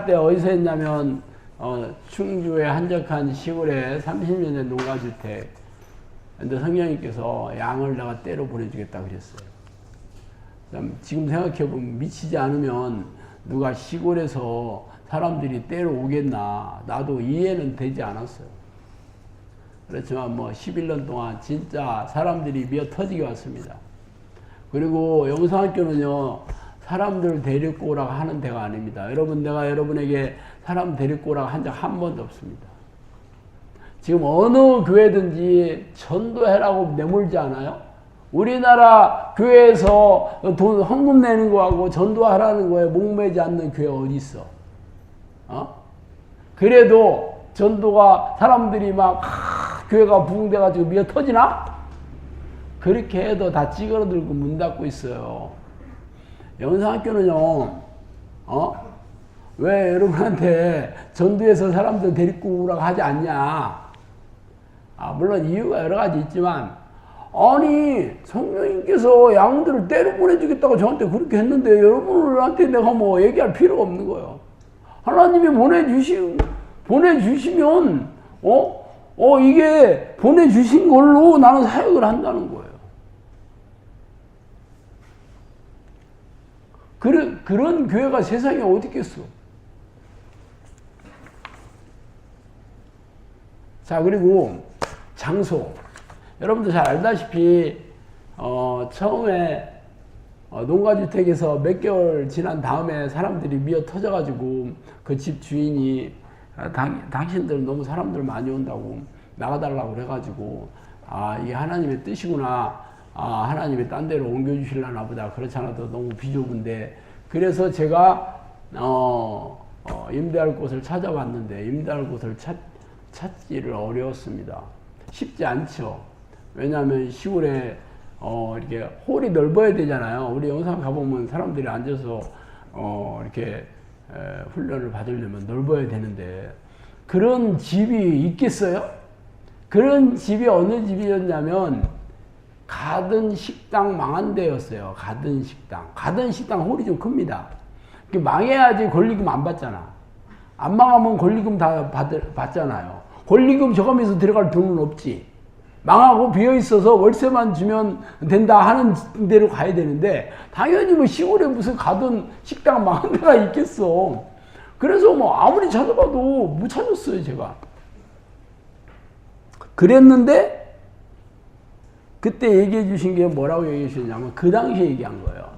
때 어디서 했냐면 충주의 한적한 시골에 30년 된 농가주택. 근데 성령님께서 양을 내가 때려 보내주겠다 그랬어요. 지금 생각해보면 미치지 않으면 누가 시골에서 사람들이 때려 오겠나. 나도 이해는 되지 않았어요. 그렇지만 뭐 11년 동안 진짜 사람들이 미어 터지게 왔습니다. 그리고 영상학교는요, 사람들 데리고 오라고 하는 데가 아닙니다. 여러분, 내가 여러분에게 사람 데리고 오라고 한 적 한 번도 없습니다. 지금 어느 교회든지 전도해라고 내몰지 않아요? 우리나라 교회에서 돈 헌금 내는 거하고 전도하라는 거에 목매지 않는 교회 어디 있어? 그래도 전도가 사람들이 막 교회가 부흥돼가지고 미어 터지나? 그렇게 해도 다 찌그러들고 문 닫고 있어요. 영상학교는요, 왜 여러분한테 전도해서 사람들 데리고 오라고 하지 않냐? 물론 이유가 여러 가지 있지만, 아니, 성령님께서 양들을 때려 보내주겠다고 저한테 그렇게 했는데, 여러분한테 내가 뭐 얘기할 필요가 없는 거예요. 하나님이 보내주시면, 이게 보내주신 걸로 나는 사역을 한다는 거예요. 그런 교회가 세상에 어디 있겠어? 자, 그리고 장소. 여러분들 잘 알다시피, 처음에 농가주택에서 몇 개월 지난 다음에 사람들이 미어 터져가지고 그 집 주인이 당신들 너무 사람들 많이 온다고 나가달라고 그래가지고, 이게 하나님의 뜻이구나. 하나님이 딴 데로 옮겨주실라나 보다. 그렇지 않아도 너무 비좁은데. 그래서 제가, 임대할 곳을 찾아봤는데, 임대할 곳을 찾기를 어려웠습니다. 쉽지 않죠. 왜냐하면 시골에, 이렇게 홀이 넓어야 되잖아요. 우리 영상 가보면 사람들이 앉아서, 이렇게, 훈련을 받으려면 넓어야 되는데, 그런 집이 있겠어요? 그런 집이 어느 집이었냐면, 가든 식당 망한 데였어요. 가든 식당 홀이 좀 큽니다. 망해야지 권리금 안 받잖아. 안 망하면 권리금 다 받잖아요. 권리금 저가면서 들어갈 돈은 없지. 망하고 비어 있어서 월세만 주면 된다 하는 데로 가야 되는데, 당연히 뭐 시골에 무슨 가든 식당 망한 데가 있겠어. 그래서 뭐 아무리 찾아봐도 못 찾았어요, 제가. 그랬는데 그때 얘기해 주신 게 뭐라고 얘기해 주셨냐면, 그 당시에 얘기한 거예요.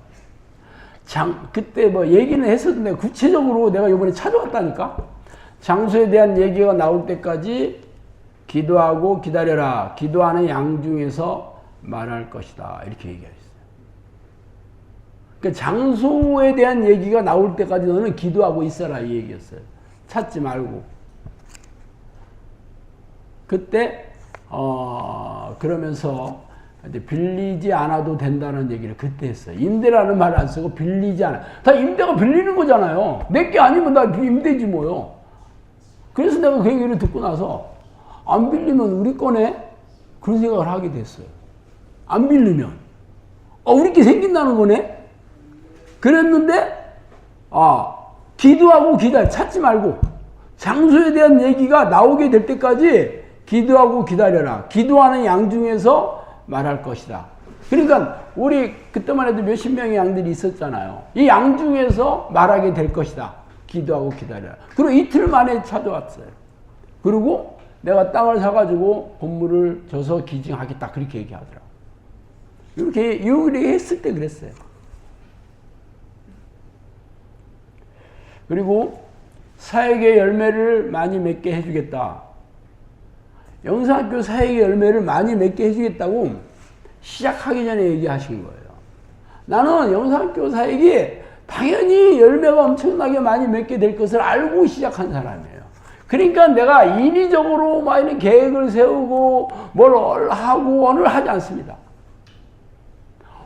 그때 뭐 얘기는 했었는데 구체적으로 내가 이번에 찾아왔다니까? 장소에 대한 얘기가 나올 때까지 기도하고 기다려라. 기도하는 양 중에서 말할 것이다. 이렇게 얘기하셨어요. 그러니까 장소에 대한 얘기가 나올 때까지 너는 기도하고 있어라. 이 얘기였어요. 찾지 말고. 그때, 그러면서 이제 빌리지 않아도 된다는 얘기를 그때 했어요. 임대라는 말을 안 쓰고 빌리지 않아. 다 임대가 빌리는 거잖아요. 내 게 아니면 나 임대지 뭐요. 그래서 내가 그 얘기를 듣고 나서 안 빌리면 우리 거네? 그런 생각을 하게 됐어요. 안 빌리면. 우리 게 생긴다는 거네? 그랬는데, 기도하고 기다려. 찾지 말고. 장소에 대한 얘기가 나오게 될 때까지 기도하고 기다려라. 기도하는 양 중에서 말할 것이다. 그러니까 우리 그때만 해도 몇십 명의 양들이 있었잖아요. 이 양 중에서 말하게 될 것이다. 기도하고 기다려라. 그리고 이틀 만에 찾아왔어요. 그리고 내가 땅을 사가지고 건물을 져서 기증하겠다. 그렇게 얘기하더라고. 이렇게 했을 때 그랬어요. 그리고 사역의 열매를 많이 맺게 해주겠다. 영상학교 사역의 열매를 많이 맺게 해주겠다고 시작하기 전에 얘기하신 거예요. 나는 영상학교 사역이 당연히 열매가 엄청나게 많이 맺게 될 것을 알고 시작한 사람이에요. 그러니까 내가 인위적으로 막 이런 계획을 세우고 뭘 하고 오늘 하지 않습니다.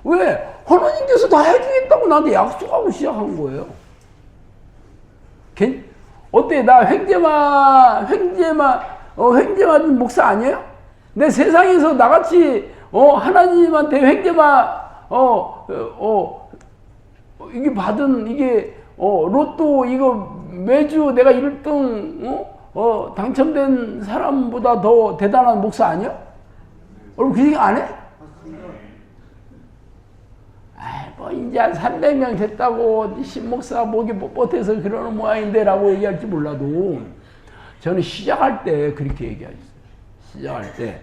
왜? 하나님께서 다 해주겠다고 나한테 약속하고 시작한 거예요. 어때? 나 횡재만 목사 아니에요? 내 세상에서 나같이 하나님한테 횡재만 이게 받은 이게 로또 이거 매주 내가 1등 당첨된 사람보다 더 대단한 목사 아니야? 그 얘기 안 해? 뭐 이제 한 300명 됐다고 신목사 목이 뻣뻣해서 그러는 모양인데 라고 얘기할지 몰라도 저는 시작할 때 그렇게 얘기하셨어요. 시작할 때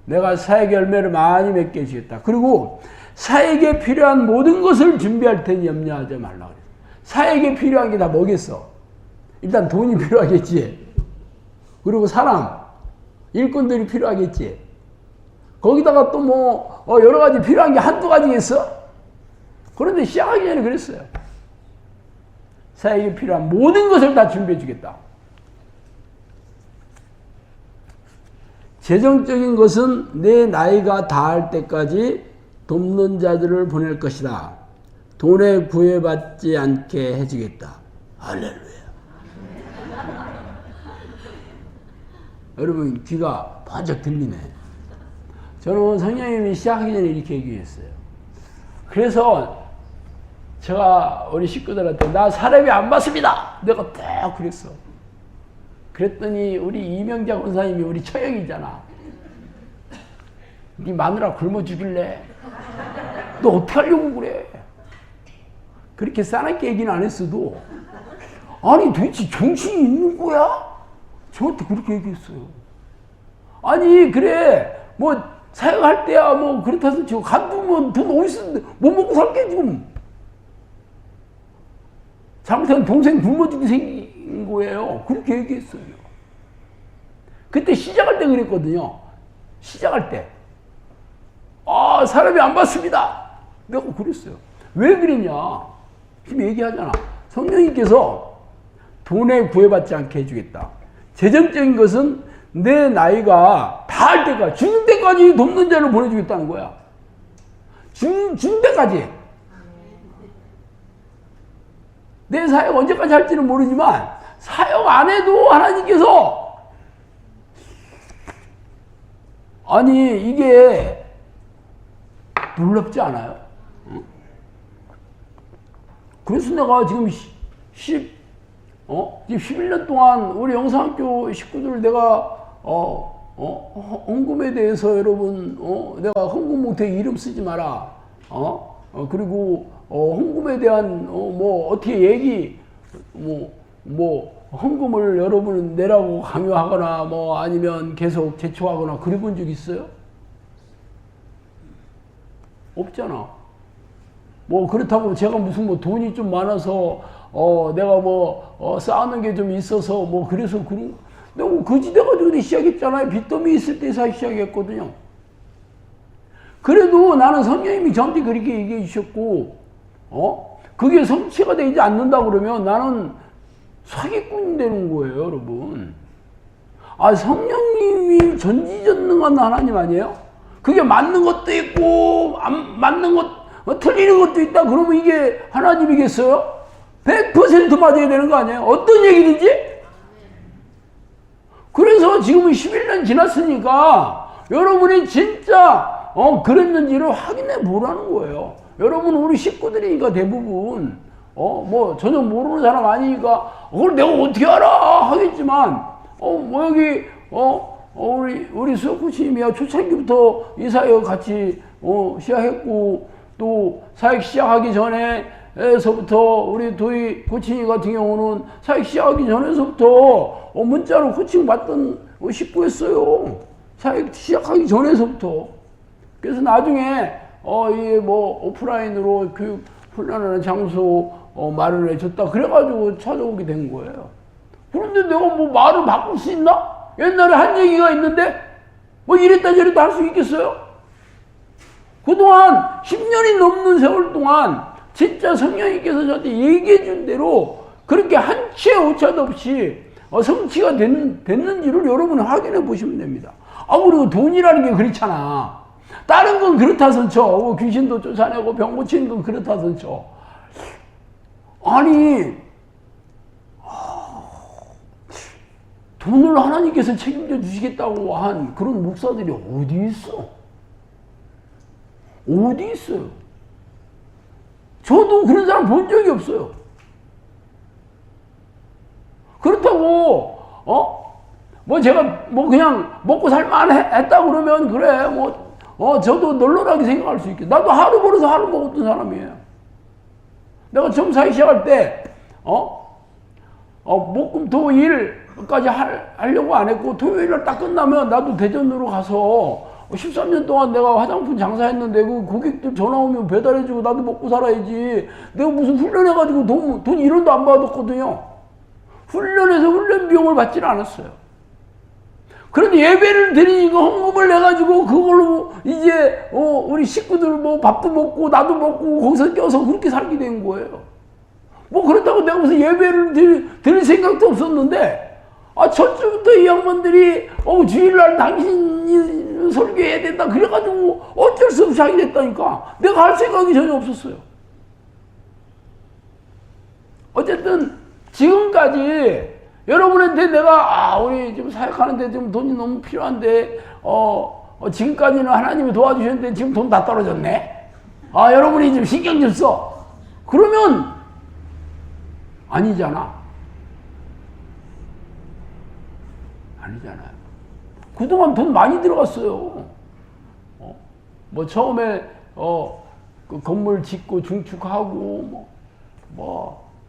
내가 사역 열매를 많이 맺게 해주겠다. 그리고 사역에 필요한 모든 것을 준비할 테니 염려하지 말라 그랬어요. 사역에 필요한 게 다 뭐겠어? 일단 돈이 필요하겠지. 그리고 사람, 일꾼들이 필요하겠지. 거기다가 또 뭐 여러 가지 필요한 게 한두 가지겠어? 그런데 시작하기 전에 그랬어요. 사역에 필요한 모든 것을 다 준비해 주겠다. 재정적인 것은 내 나이가 다할 때까지 돕는 자들을 보낼 것이다. 돈에 구애받지 않게 해주겠다. 할렐루야. 여러분 귀가 번쩍 들리네. 저는 성령님이 시작하기 전에 이렇게 얘기했어요. 그래서 제가 우리 식구들한테 나 사례비 안 받습니다. 내가 딱 그랬어. 그랬더니 우리 이명자 권사님이 우리 처형이잖아. 네 마누라 굶어 죽일래? 너 어떻게 하려고 그래? 그렇게 싸납게 얘기는 안 했어도 아니 도대체 정신이 있는 거야? 저한테 그렇게 얘기했어요. 아니 그래 뭐 사역할 때야 뭐 그렇다서 지금 간두면 돈 어디서 못 먹고 살게 지금. 잘못하면 동생 굶어 죽게 생긴 거예요. 그렇게 얘기했어요. 그때 시작할 때 그랬거든요. 시작할 때. 사람이 안 받습니다. 내가 그랬어요. 왜 그랬냐? 지금 얘기하잖아. 성령님께서 돈에 구애받지 않게 해주겠다. 재정적인 것은 내 나이가 다할 때까지, 죽는 때까지 돕는 자를 보내주겠다는 거야. 죽는 때까지. 내 사역 언제까지 할지는 모르지만 사역 안 해도 하나님께서 아니 이게 놀랍지 않아요? 그래서 내가 지금 11년 동안 우리 영상학교 식구들 내가 헌금에 대해서 여러분 내가 헌금 몽태 이름 쓰지 마라. 그리고 헌금에 대한 뭐 어떻게 얘기 뭐 헌금을 여러분 내라고 강요하거나 뭐 아니면 계속 제초하거나 그래 본 적 있어요? 없잖아. 뭐 그렇다고 제가 무슨 뭐 돈이 좀 많아서 내가 뭐 쌓는 게 좀 있어서 뭐 그래서 그런 내가 뭐 거지돼가지고 시작했잖아요. 빚더미 있을 때 시작했거든요. 그래도 나는 성령님이 저한테 그렇게 얘기해 주셨고 그게 성취가 되지 않는다 그러면 나는 사기꾼이 되는 거예요, 여러분. 성령님이 전지전능한 하나님 아니에요? 그게 맞는 것도 있고 안 맞는 것, 틀리는 것도 있다. 그러면 이게 하나님이겠어요? 100% 맞아야 되는 거 아니에요? 어떤 얘기든지? 그래서 지금은 11년 지났으니까 여러분이 진짜 그랬는지를 확인해 보라는 거예요. 여러분 우리 식구들이니까 대부분 뭐 전혀 모르는 사람 아니니까 그걸 내가 어떻게 알아 하겠지만 뭐 여기 우리 수석코치님이야 초창기부터 이 사역 같이 시작했고 또 사역 시작하기 전에서부터 우리 도희 코치님 같은 경우는 사역 시작하기 전에서부터 문자로 코칭 받던 식구였어요. 사역 시작하기 전에서부터. 그래서 나중에 이게 뭐 오프라인으로 교육 훈련하는 장소 마련해 줬다 그래가지고 찾아오게 된 거예요. 그런데 내가 뭐 말을 바꿀 수 있나? 옛날에 한 얘기가 있는데 뭐 이랬다 저랬다 할 수 있겠어요? 그동안 10년이 넘는 세월 동안 진짜 성령님께서 저한테 얘기해 준 대로 그렇게 한치의 오차도 없이 성취가 됐는지를 여러분이 확인해 보시면 됩니다. 그리고 돈이라는 게 그렇잖아. 다른 건 그렇다 선쳐. 귀신도 쫓아내고 병 고치는 건 그렇다 선쳐. 아니 돈을 하나님께서 책임져 주시겠다고 한 그런 목사들이 어디 있어? 어디 있어요? 저도 그런 사람 본 적이 없어요. 그렇다고 뭐 제가 뭐 그냥 먹고 살만 했다 그러면 그래 저도 널널하게 생각할 수 있겠다. 나도 하루 벌어서 하루 먹었던 사람이에요. 내가 처음 사기 시작할 때 목금 토일까지 하려고 안 했고 토요일날 딱 끝나면 나도 대전으로 가서 13년 동안 내가 화장품 장사했는데 그 고객들 전화 오면 배달해주고 나도 먹고 살아야지. 내가 무슨 훈련해가지고 돈 1원도 안 받았거든요. 훈련해서 훈련 비용을 받지는 않았어요. 그런데 예배를 드리니까 헌금을 내가지고 그걸로 이제 우리 식구들 뭐 밥도 먹고 나도 먹고 거기서 껴서 그렇게 살게 된 거예요. 뭐 그렇다고 내가 무슨 예배를 드릴 생각도 없었는데 첫주부터 이 양반들이 주일날 당신이 설교해야 된다 그래가지고 어쩔 수 없이 하게 됐다니까. 내가 할 생각이 전혀 없었어요. 어쨌든 지금까지 여러분한테 내가 우리 지금 사역하는데 좀 돈이 너무 필요한데 지금까지는 하나님이 도와주셨는데 지금 돈 다 떨어졌네. 여러분이 좀 신경 좀 써. 그러면 아니잖아요. 그동안 돈 많이 들어갔어요. 뭐 처음에 그 건물 짓고 중축하고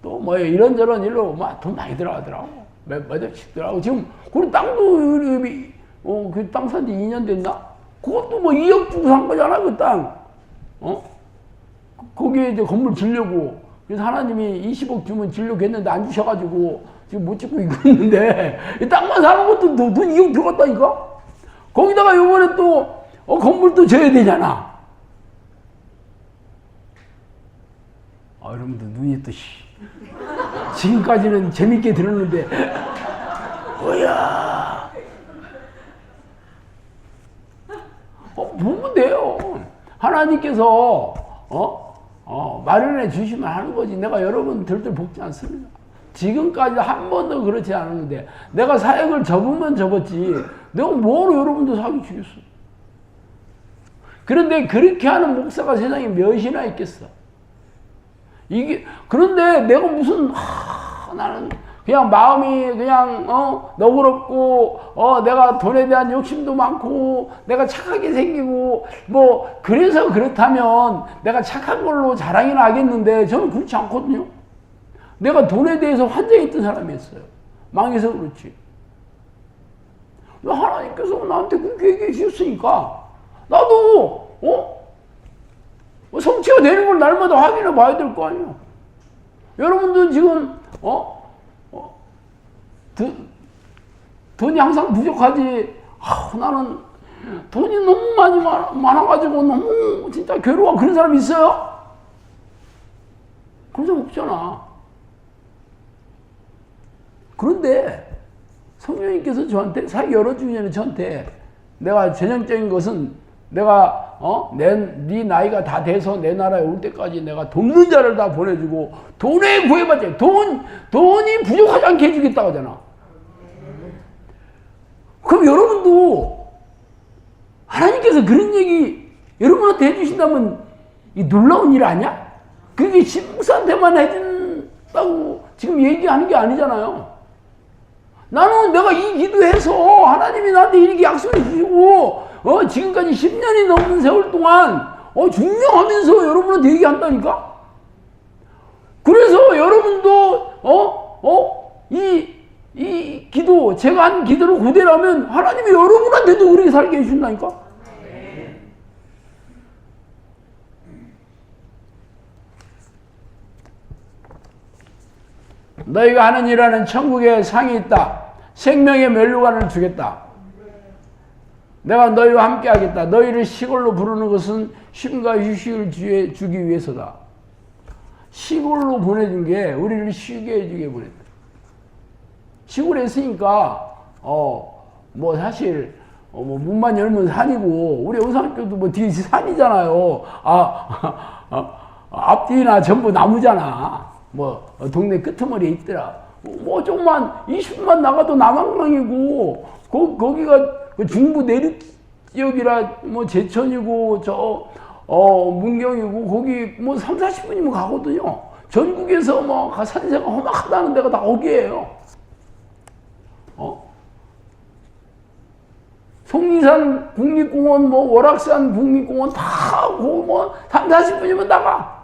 또 이런저런 일로 돈 많이 들어가더라고. 몇 억씩 들어가고 지금 그리고 땅도 그 땅 산 지 2년 됐나? 그것도 2억 주고 산 거잖아 그 땅. 거기에 이제 건물 지려고. 그래서 하나님이 20억 주면 지려고 했는데 안 주셔가지고 지금 못 짓고 있고 있는데 이 땅만 사는 것도 돈 2억 들어갔다니까? 거기다가 요번에 또 건물도 져야 되잖아. 여러분들 눈이 또 지금까지는 재밌게 들었는데 뭐야 보면 돼요. 하나님께서 마련해 주시면 하는 거지. 내가 여러분 들들 볶지 않습니다. 지금까지 한 번도 그렇지 않았는데 내가 사역을 접으면 접었지 내가 뭐로 여러분들 사기 주겠어. 그런데 그렇게 하는 목사가 세상에 몇이나 있겠어. 그런데 내가 무슨 나는 그냥 마음이 그냥 너그럽고 내가 돈에 대한 욕심도 많고 내가 착하게 생기고 그래서 그렇다면 내가 착한 걸로 자랑이나 하겠는데 저는 그렇지 않거든요. 내가 돈에 대해서 환장했던 사람이었어요. 망해서 그렇지. 하나님께서 나한테 그렇게 얘기해 주셨으니까 나도 성취가 되는 걸 날마다 확인해 봐야 될 거 아니에요. 여러분들 지금 돈이 항상 부족하지. 나는 돈이 너무 많이 많아가지고 너무 진짜 괴로워. 그런 사람 있어요? 그런 사람 없잖아. 그런데 성령님께서 저한테 사역 열어주기 전에 저한테 내가 전형적인 것은 내가 네 나이가 다 돼서 내 나라에 올 때까지 내가 돕는 자를 다 보내주고 돈에 구애받지 돈이 부족하지 않게 해주겠다고 하잖아. 그럼 여러분도 하나님께서 그런 얘기 여러분한테 해주신다면 이 놀라운 일 아니야? 그게 신목사한테만 해준다고 지금 얘기하는 게 아니잖아요. 나는 내가 이 기도해서 하나님이 나한테 이렇게 약속해 주시고 지금까지 10년이 넘는 세월 동안 증명하면서 여러분한테 얘기한다니까? 그래서 여러분도 이 기도, 제가 한 기도를 그대로 하면 하나님이 여러분한테도 그렇게 살게 해준다니까? 너희가 하는 일하는 천국에 상이 있다. 생명의 멸류관을 주겠다. 내가 너희와 함께 하겠다. 너희를 시골로 부르는 것은 쉼과 휴식을 주기 위해서다. 시골로 보내준 게 우리를 쉬게 해주게 보냈다. 시골에 있으니까 뭐 사실 문만 열면 산이고 우리 영상교도 뭐 뒤에 산이잖아요. 앞뒤나 전부 나무잖아. 뭐 동네 끄트머리에 있더라. 뭐 좀만 20분만 나가도 남한강이고 거기가 그 중부 내륙 지역이라 뭐 제천이고 문경이고 거기 뭐 3, 40분이면 가거든요. 전국에서 뭐 산세가 험악하다는 데가 다 거기에요. 속리산 국립공원, 뭐 월악산 국립공원 다 뭐 3, 40분이면 나가.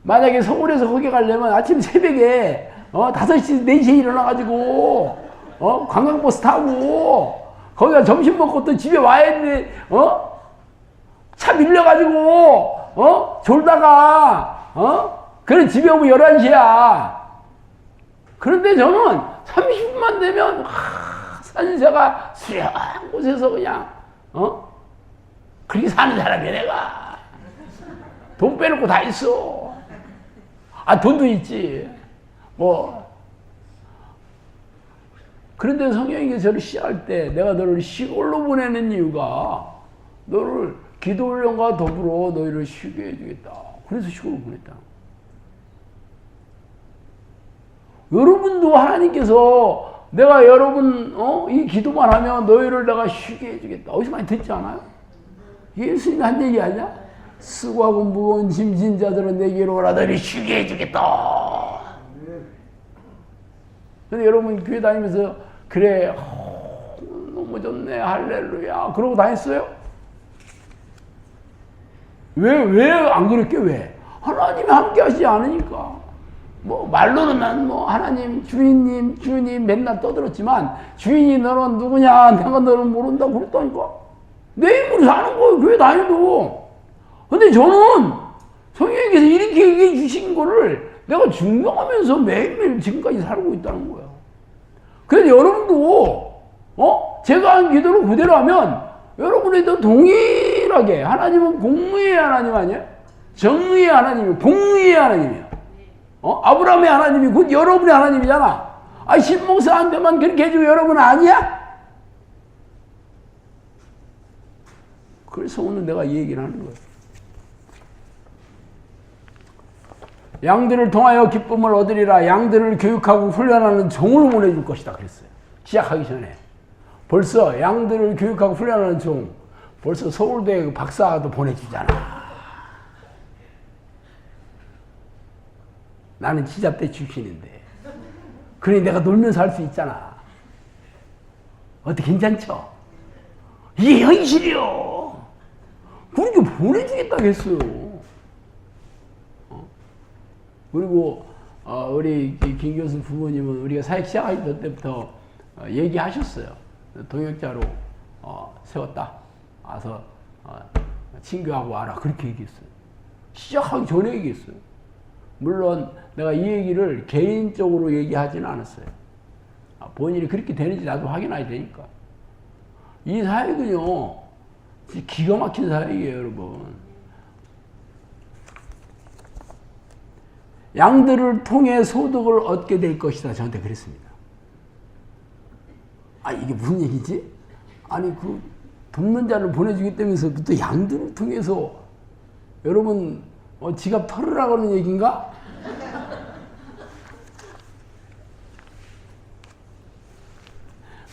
만약에 서울에서 거기 가려면 아침 새벽에 5시, 4시에 일어나가지고 관광버스 타고 거기가 점심 먹고 또 집에 와야 되는데 차 밀려가지고 졸다가 그래 집에 오면 11시야. 그런데 저는 30분만 되면 산세가 수려한 곳에서 그냥 그렇게 사는 사람이야. 내가 돈 빼놓고 다 있어. 돈도 있지. 그런데 성령이 저를 시작할 때 내가 너를 시골로 보내는 이유가 너를 기도 훈련과 더불어 너희를 쉬게 해주겠다. 그래서 시골로 보냈다. 여러분도 하나님께서 내가 여러분 이 기도만 하면 너희를 내가 쉬게 해주겠다. 어디서 많이 듣지 않아요? 예수님이 한 얘기 아니야? 수고하고 무거운 짐진 자들은 내게로 오라. 너희를 쉬게 해주겠다. 근데 여러분 교회 다니면서 그래 너무 좋네 할렐루야 그러고 다녔어요? 왜 안 그랬게? 왜? 하나님이 함께 하시지 않으니까. 뭐 말로는 난 뭐 하나님 주님 맨날 떠들었지만 주인이 너는 누구냐 내가 너를 모른다 그랬다니까. 내 힘으로 사는 거예요 교회 다니도. 근데 저는 성령님께서 이렇게 얘기해 주신 거를 내가 증명하면서 매일매일 지금까지 살고 있다는 거야. 그래서 여러분도 제가 한 기도를 그대로 하면 여러분들도 동일하게 하나님은 공의의 하나님 아니에요? 정의의 하나님이에요. 공의의 하나님이에요. 아브라함의 하나님이 곧 여러분의 하나님이잖아. 신목사한테만 그렇게 해주고 여러분 아니야? 그래서 오늘 내가 이 얘기를 하는 거예요. 양들을 통하여 기쁨을 얻으리라. 양들을 교육하고 훈련하는 종을 보내줄 것이다 그랬어요. 시작하기 전에 벌써 양들을 교육하고 훈련하는 종, 벌써 서울대 박사도 보내주잖아. 나는 지잡대 출신인데 그래 내가 놀면서 할 수 있잖아. 어때 괜찮죠? 이게 현실이요. 그렇게 보내주겠다고 했어요. 그리고 우리 김 교수 부모님은 우리가 사역 시작할 때부터 얘기하셨어요. 동역자로 세웠다. 와서 친교하고 와라. 그렇게 얘기했어요. 시작하기 전에 얘기했어요. 물론 내가 이 얘기를 개인적으로 얘기하지는 않았어요. 본인이 그렇게 되는지 나도 확인해야 되니까. 이 사역은요 기가 막힌 사역이에요 여러분. 양들을 통해 소득을 얻게 될 것이다. 저한테 그랬습니다. 아, 이게 무슨 얘기지? 아니, 그 돕는 자를 보내주겠다면서부터 양들을 통해서 여러분 지갑 털으라고 하는 얘기인가?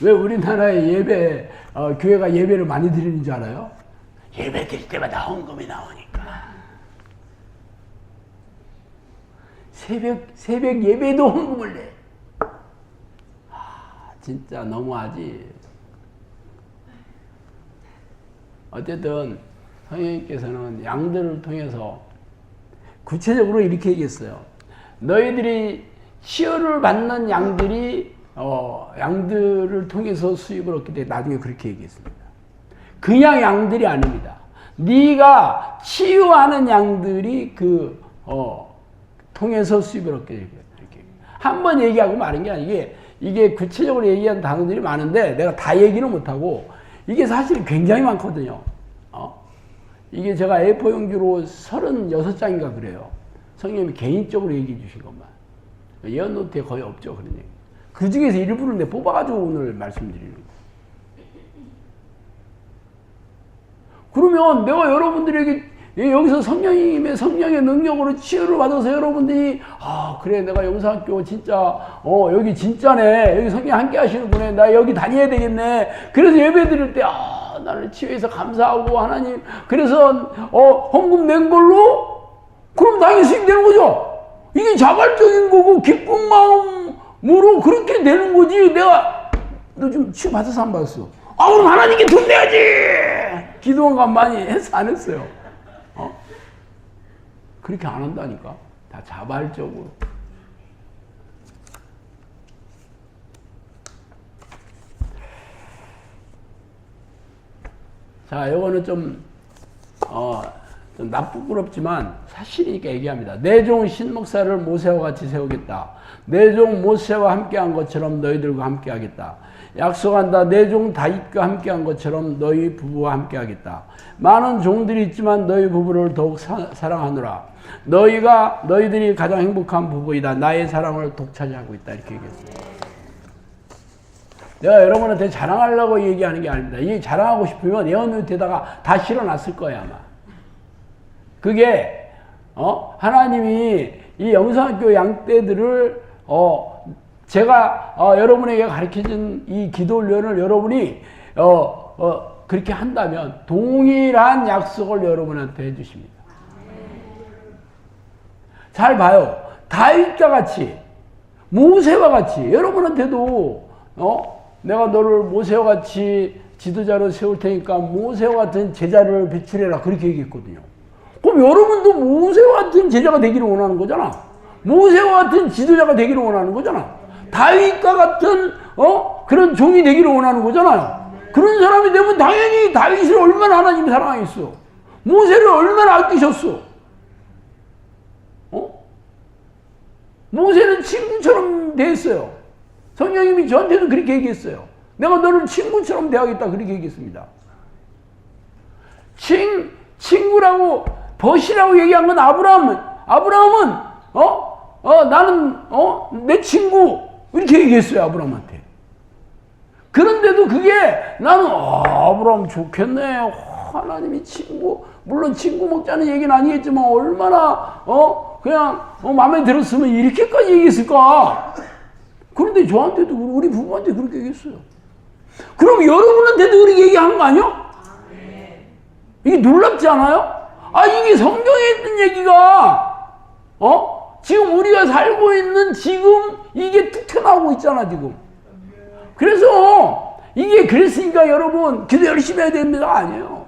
왜 우리나라의 예배, 교회가 예배를 많이 드리는 줄 알아요? 예배 드릴 때마다 헌금이 나오니까. 새벽 예배도 헌금을 내. 진짜 너무하지. 어쨌든 성령님께서는 양들을 통해서 구체적으로 이렇게 얘기했어요. 너희들이 치유를 받는 양들이 양들을 통해서 수익을 얻게 돼. 나중에 그렇게 얘기했습니다. 그냥 양들이 아닙니다. 네가 치유하는 양들이 통해서 수익을 얻게 되고 이렇게 한 번 얘기하고 마는 게 아니고 이게 구체적으로 얘기한 단어들이 많은데 내가 다 얘기는 못하고 이게 사실 굉장히 많거든요. 이게 제가 A4 용지로 36장인가 그래요. 성령님이 개인적으로 얘기해 주신 것만. 예언 노트에 거의 없죠. 그런 얘기. 그 중에서 일부를 내 뽑아가지고 오늘 말씀드리는 거예요. 그러면 내가 여러분들에게 여기서 성령의 능력으로 치유를 받아서 여러분들이 그래 내가 영상학교 진짜 여기 진짜네, 여기 성령 함께 하시는구나, 나 여기 다녀야 되겠네, 그래서 예배 드릴 때 나를 치유해서 감사하고 하나님 그래서 헌금 낸 걸로 그럼 당연히 수익되는 거죠. 이게 자발적인 거고 기쁜 마음으로 그렇게 되는 거지. 내가 너 좀 치유 받아서 안 받았어, 그럼 하나님께 돈 내야지 기도한 거 많이 했어 안 했어요? 그렇게 안 한다니까. 다 자발적으로. 자, 이거는 좀 나쁘끄럽지만 사실이니까 얘기합니다. 내 종 신목사를 모세와 같이 세우겠다. 내 종 모세와 함께한 것처럼 너희들과 함께하겠다. 약속한다. 내 종 다윗과 함께한 것처럼 너희 부부와 함께하겠다. 많은 종들이 있지만 너희 부부를 더욱 사랑하노라. 너희들이 가장 행복한 부부이다. 나의 사랑을 독차지하고 있다. 이렇게 얘기했습니다. 내가 여러분한테 자랑하려고 얘기하는 게 아닙니다. 이 자랑하고 싶으면 예언노트에다가 다 실어놨을 거예요, 아마. 그게 하나님이 이 영상학교 양떼들을 제가 여러분에게 가르쳐준 이 기도 훈련을 여러분이 그렇게 한다면 동일한 약속을 여러분한테 해주십니다. 잘 봐요. 다윗과 같이 모세와 같이 여러분한테도 내가 너를 모세와 같이 지도자로 세울 테니까 모세와 같은 제자를 배출해라 그렇게 얘기했거든요. 그럼 여러분도 모세와 같은 제자가 되기를 원하는 거잖아. 모세와 같은 지도자가 되기를 원하는 거잖아. 다윗과 같은 그런 종이 되기를 원하는 거잖아요. 그런 사람이 되면 당연히 다윗을 얼마나 하나님이 사랑하겠어. 모세를 얼마나 아끼셨어. 모세는 친구처럼 대했어요. 성령님이 저한테도 그렇게 얘기했어요. 내가 너를 친구처럼 대하겠다 그렇게 얘기했습니다. 친구라고 벗이라고 얘기한 건 아브라함은 나는 내 친구 이렇게 얘기했어요. 아브라함한테. 그런데도 그게 나는 아브라함 좋겠네. 하나님이 친구, 물론 친구 먹자는 얘기는 아니겠지만 얼마나 그냥 마음에 들었으면 이렇게까지 얘기했을까. 그런데 저한테도 우리 부부한테 그렇게 얘기했어요. 그럼 여러분한테도 그렇게 얘기하는 거 아니야? 이게 놀랍지 않아요? 이게 성경에 있던 얘기가 지금 우리가 살고 있는 지금 이게 툭 튀어나오고 있잖아 지금. 그래서 이게 그랬으니까 여러분 기도 열심히 해야 됩니다 아니에요.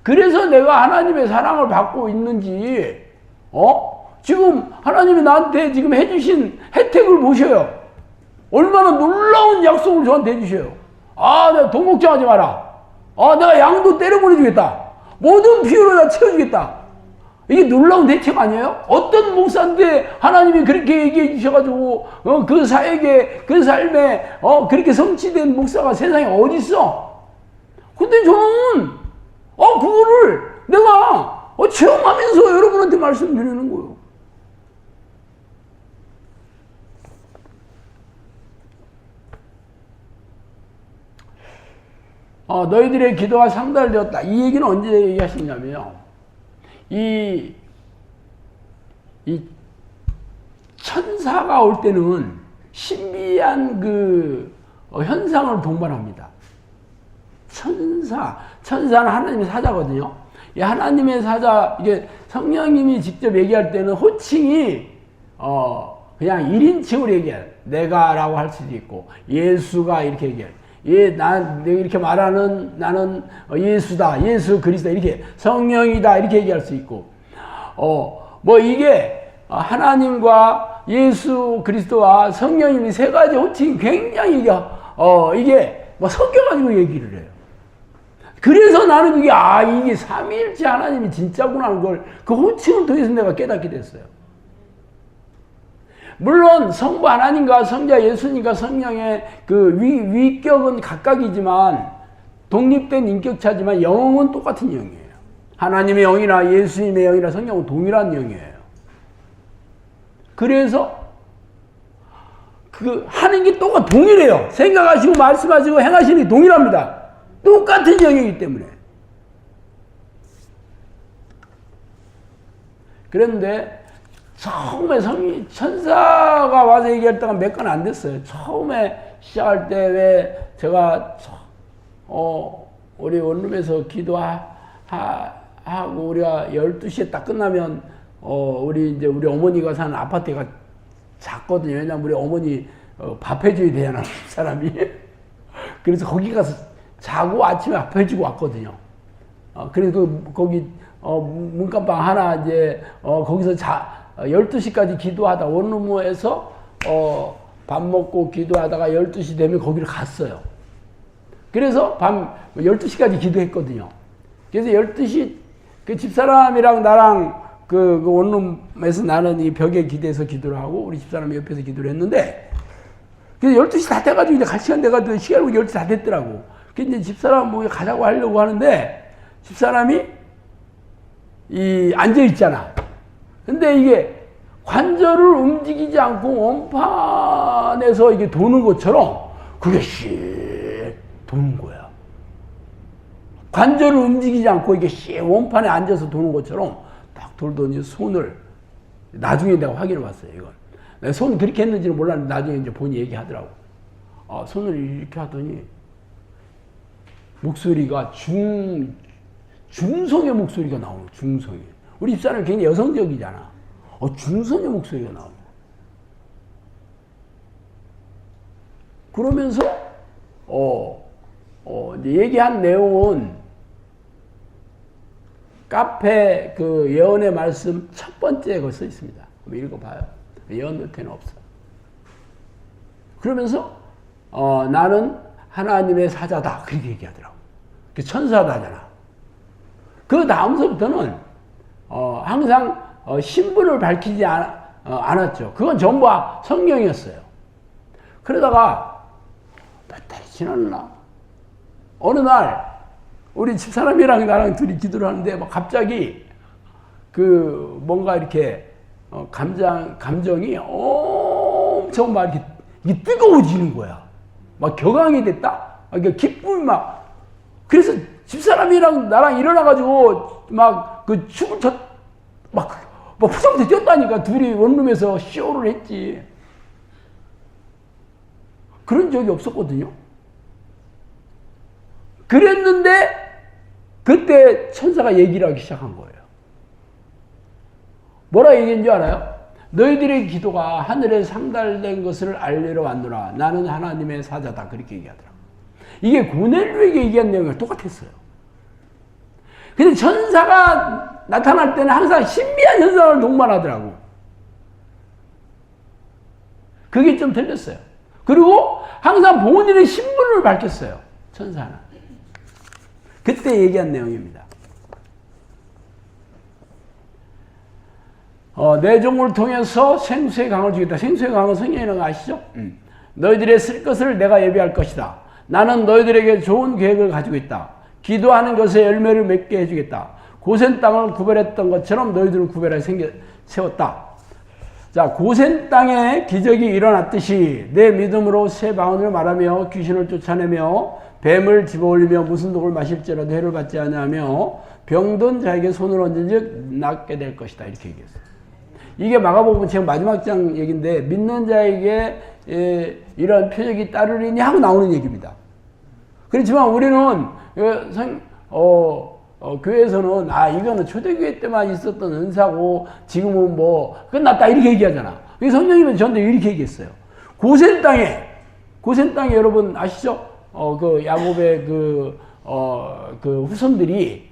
그래서 내가 하나님의 사랑을 받고 있는지 지금 하나님이 나한테 지금 해주신 혜택을 보셔요. 얼마나 놀라운 약속을 저한테 해주셔요. 내가 돈 걱정하지 마라. 내가 양도 때려보내주겠다. 모든 필요를 다 채워주겠다. 이게 놀라운 혜택 아니에요? 어떤 목사인데 하나님이 그렇게 얘기해 주셔가지고 그 사역에 그 삶에 그렇게 성취된 목사가 세상에 어디 있어? 근데 저는 그거를 내가 체험하면서 여러분한테 말씀드리는 거예요. 너희들의 기도가 상달되었다. 이 얘기는 언제 얘기하시냐면요. 이 천사가 올 때는 신비한 그 현상을 동반합니다. 천사는 하나님의 사자거든요. 이 하나님의 사자, 이게 성령님이 직접 얘기할 때는 호칭이 그냥 1인칭으로 얘기해요. 내가라고 할 수도 있고, 예수가 이렇게 얘기해요. 내가 이렇게 말하는 나는 예수다, 예수 그리스도 이렇게 성령이다 이렇게 얘기할 수 있고, 뭐 이게 하나님과 예수 그리스도와 성령님이 세 가지 호칭이 굉장히 이게 뭐 섞여가지고 얘기를 해요. 그래서 나는 그게 이게 삼위일체 하나님이 진짜구나 하는 걸 그 호칭을 통해서 내가 깨닫게 됐어요. 물론 성부 하나님과 성자 예수님과 성령의 그 위격은 각각이지만 독립된 인격차지만 영은 똑같은 영이에요. 하나님의 영이나 예수님의 영이나 성령은 동일한 영이에요. 그래서 그 하는 게 동일해요. 생각하시고 말씀하시고 행하시는 게 동일합니다. 똑같은 영이기 때문에. 그런데 처음에 천사가 와서 얘기할 때가 몇 건 안 됐어요. 처음에 시작할 때 왜 제가 우리 원룸에서 기도하고 우리가 12시에 딱 끝나면 우리 어머니가 사는 아파트가 작거든요. 왜냐면 우리 어머니 밥 해줘야 되잖아, 사람이. 그래서 거기 가서 자고 아침에 밥 해주고 왔거든요. 그래서 거기 문간방 하나 거기서 12시까지 기도하다 원룸에서 밥 먹고 기도하다가 12시 되면 거기를 갔어요. 그래서 밤 12시까지 기도했거든요. 그래서 12시 그 집사람이랑 나랑 그 원룸에서 나는 이 벽에 기대서 기도를 하고 우리 집사람이 옆에서 기도를 했는데, 그래서 12시 다 돼가지고 이제 갈 시간 돼가지고 시간이 12시 다 됐더라고. 그래서 이제 집사람 뭐 가자고 하려고 하는데 집사람이 앉아있잖아. 근데 이게 관절을 움직이지 않고 원판에서 이게 도는 것처럼 그게 씩 도는 거야. 관절을 움직이지 않고 이게 씩 원판에 앉아서 도는 것처럼 딱 돌더니 손을, 나중에 내가 확인해 봤어요, 이건. 내가 손을 그렇게 했는지는 몰랐는데 나중에 이제 본인이 얘기하더라고. 손을 이렇게 하더니 목소리가 중성의 목소리가 나오는 거야, 중성의. 우리 집사람이 굉장히 여성적이잖아. 중성의 목소리가 나오는 거야. 그러면서, 이제 얘기한 내용은 카페 그 예언의 말씀 첫 번째에 거 써 있습니다. 한번 읽어봐요. 예언 밑에는 없어. 그러면서, 나는 하나님의 사자다. 그렇게 얘기하더라고. 그 천사다잖아. 그 다음서부터는, 항상, 신분을 밝히지 않았죠. 그건 전부 성령이었어요. 그러다가 몇 달이 지났나? 어느 날 우리 집사람이랑 나랑 둘이 기도를 하는데 막 갑자기 그 뭔가 이렇게 감정이 엄청 막 이렇게 뜨거워지는 거야. 막 격앙이 됐다? 그러니까 기쁨이 막. 그래서 집사람이랑 나랑 일어나가지고 막 그 춤을 막 푸성부터 뛰었다니까. 둘이 원룸에서 쇼를 했지. 그런 적이 없었거든요. 그랬는데 그때 천사가 얘기를 하기 시작한 거예요. 뭐라 얘기한 줄 알아요? 너희들의 기도가 하늘에 상달된 것을 알리러 왔노라. 나는 하나님의 사자다. 그렇게 얘기하더라고요. 이게 고넬료에게 얘기한 내용이 똑같았어요. 근데 천사가 나타날 때는 항상 신비한 현상을 동반하더라고. 그게 좀 틀렸어요. 그리고 항상 본인의 신분을 밝혔어요. 천사는. 그때 얘기한 내용입니다. 내 종을 통해서 생수의 강을 주겠다. 생수의 강은 성경이라는 거 아시죠? 너희들의 쓸 것을 내가 예비할 것이다. 나는 너희들에게 좋은 계획을 가지고 있다. 기도하는 것에 열매를 맺게 해주겠다. 고센 땅을 구별했던 것처럼 너희들을 구별해 세웠다. 자, 고센 땅에 기적이 일어났듯이 내 믿음으로 새 방언을 말하며 귀신을 쫓아내며 뱀을 집어올리며 무슨 독을 마실지라도 해를 받지 아니하며 병든 자에게 손을 얹은즉 낫게 될 것이다. 이렇게 얘기했어요. 이게 마가복음 제일 마지막 장 얘기인데 믿는 자에게 이런 표적이 따르리니 하고 나오는 얘기입니다. 그렇지만 우리는 교회에서는 이거는 초대교회 때만 있었던 은사고 지금은 뭐 끝났다 이렇게 얘기하잖아. 성령님은 저한테 이렇게 얘기했어요. 고센 땅에 여러분 아시죠? 그 야곱의 그 후손들이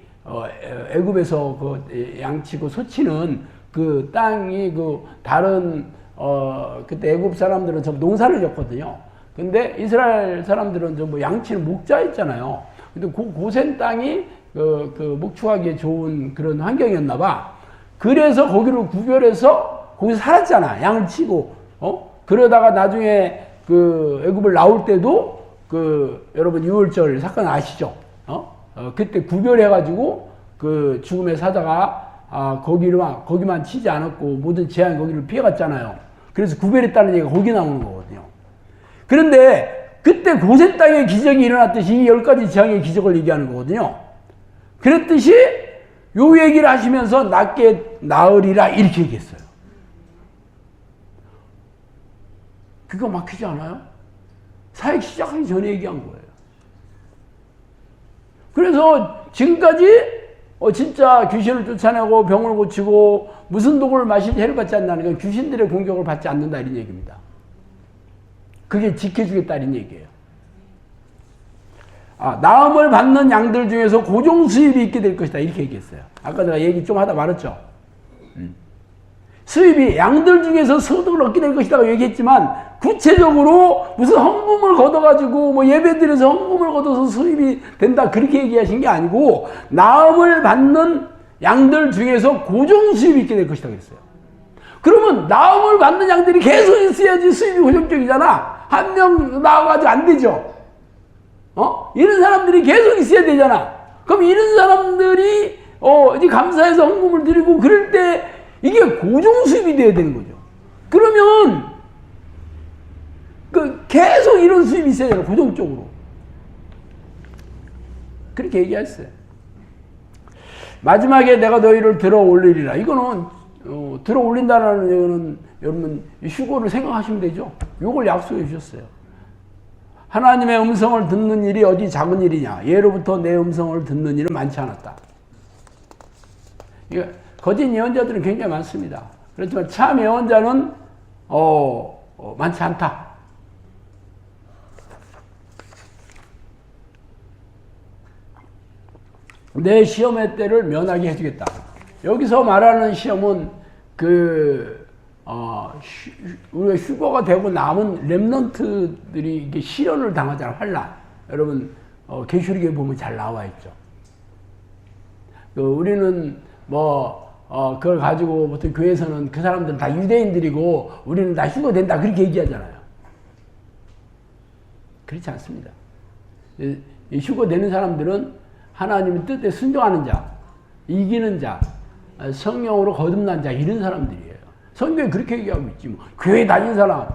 애굽에서 그 양치고 소치는 그 땅이 그 다른 그때 애굽 사람들은 좀 농사를 졌거든요. 근데 이스라엘 사람들은 좀 뭐 양치는 목자였잖아요. 근데 고센 땅이 그 목축하기에 좋은 그런 환경이었나 봐. 그래서 거기를 구별해서 거기서 살았잖아. 양을 치고 그러다가 나중에 그 애굽을 나올 때도 그 여러분 유월절 사건 아시죠? 그때 구별해가지고 그 죽음의 사자가 거기만 치지 않았고 모든 재앙 거기를 피해갔잖아요. 그래서 구별했다는 얘기가 거기 나오는 거거든요. 그런데 그때 고센 땅에 기적이 일어났듯이 이 10가지 재앙의 기적을 얘기하는 거거든요. 그랬듯이 요 얘기를 하시면서 낫게 나으리라 이렇게 얘기했어요. 그거 막히지 않아요? 사역 시작하기 전에 얘기한 거예요. 그래서 지금까지 진짜 귀신을 쫓아내고 병을 고치고 무슨 독을 마실 해를 받지 않는다는 건 귀신들의 공격을 받지 않는다 이런 얘기입니다. 그게 지켜주겠다 이런 얘기예요. 나음을 받는 양들 중에서 고정 수입이 있게 될 것이다 이렇게 얘기했어요. 아까 내가 얘기 좀 하다 말았죠. 수입이 양들 중에서 소득을 얻게 될 것이라고 얘기했지만 구체적으로 무슨 헌금을 걷어가지고 뭐 예배드려서 헌금을 걷어서 수입이 된다 그렇게 얘기하신 게 아니고 나음을 받는 양들 중에서 고정 수입이 있게 될 것이라고 했어요. 그러면 나음을 받는 양들이 계속 있어야지 수입이 고정적이잖아. 한 명 나와가지고 안 되죠. 이런 사람들이 계속 있어야 되잖아. 그럼 이런 사람들이 이제 감사해서 헌금을 드리고 그럴 때 이게 고정 수입이 돼야 되는 거죠. 그러면 계속 이런 수입이 있어야 되잖아. 고정적으로. 그렇게 얘기했어요. 마지막에 내가 너희를 들어 올리리라. 이거는 들어 올린다는 얘기는 여러분 휴거를 생각하시면 되죠. 이걸 약속해 주셨어요. 하나님의 음성을 듣는 일이 어디 작은 일이냐. 예로부터 내 음성을 듣는 일은 많지 않았다. 거짓 예언자들은 굉장히 많습니다. 그렇지만 참 예언자는 많지 않다. 내 시험의 때를 면하게 해주겠다. 여기서 말하는 시험은 우리가 휴거가 되고 남은 렘넌트들이 이게 시련을 당하잖아. 환난. 여러분 계시록에 보면 잘 나와 있죠. 우리는 그걸 가지고 보통 교회에서는 그 사람들은 다 유대인들이고 우리는 다 휴거된다 그렇게 얘기하잖아요. 그렇지 않습니다. 이 휴거되는 사람들은 하나님의 뜻에 순종하는 자, 이기는 자, 성령으로 거듭난 자 이런 사람들이에요. 성경에 그렇게 얘기하고 있지. 교회 다닌 사람,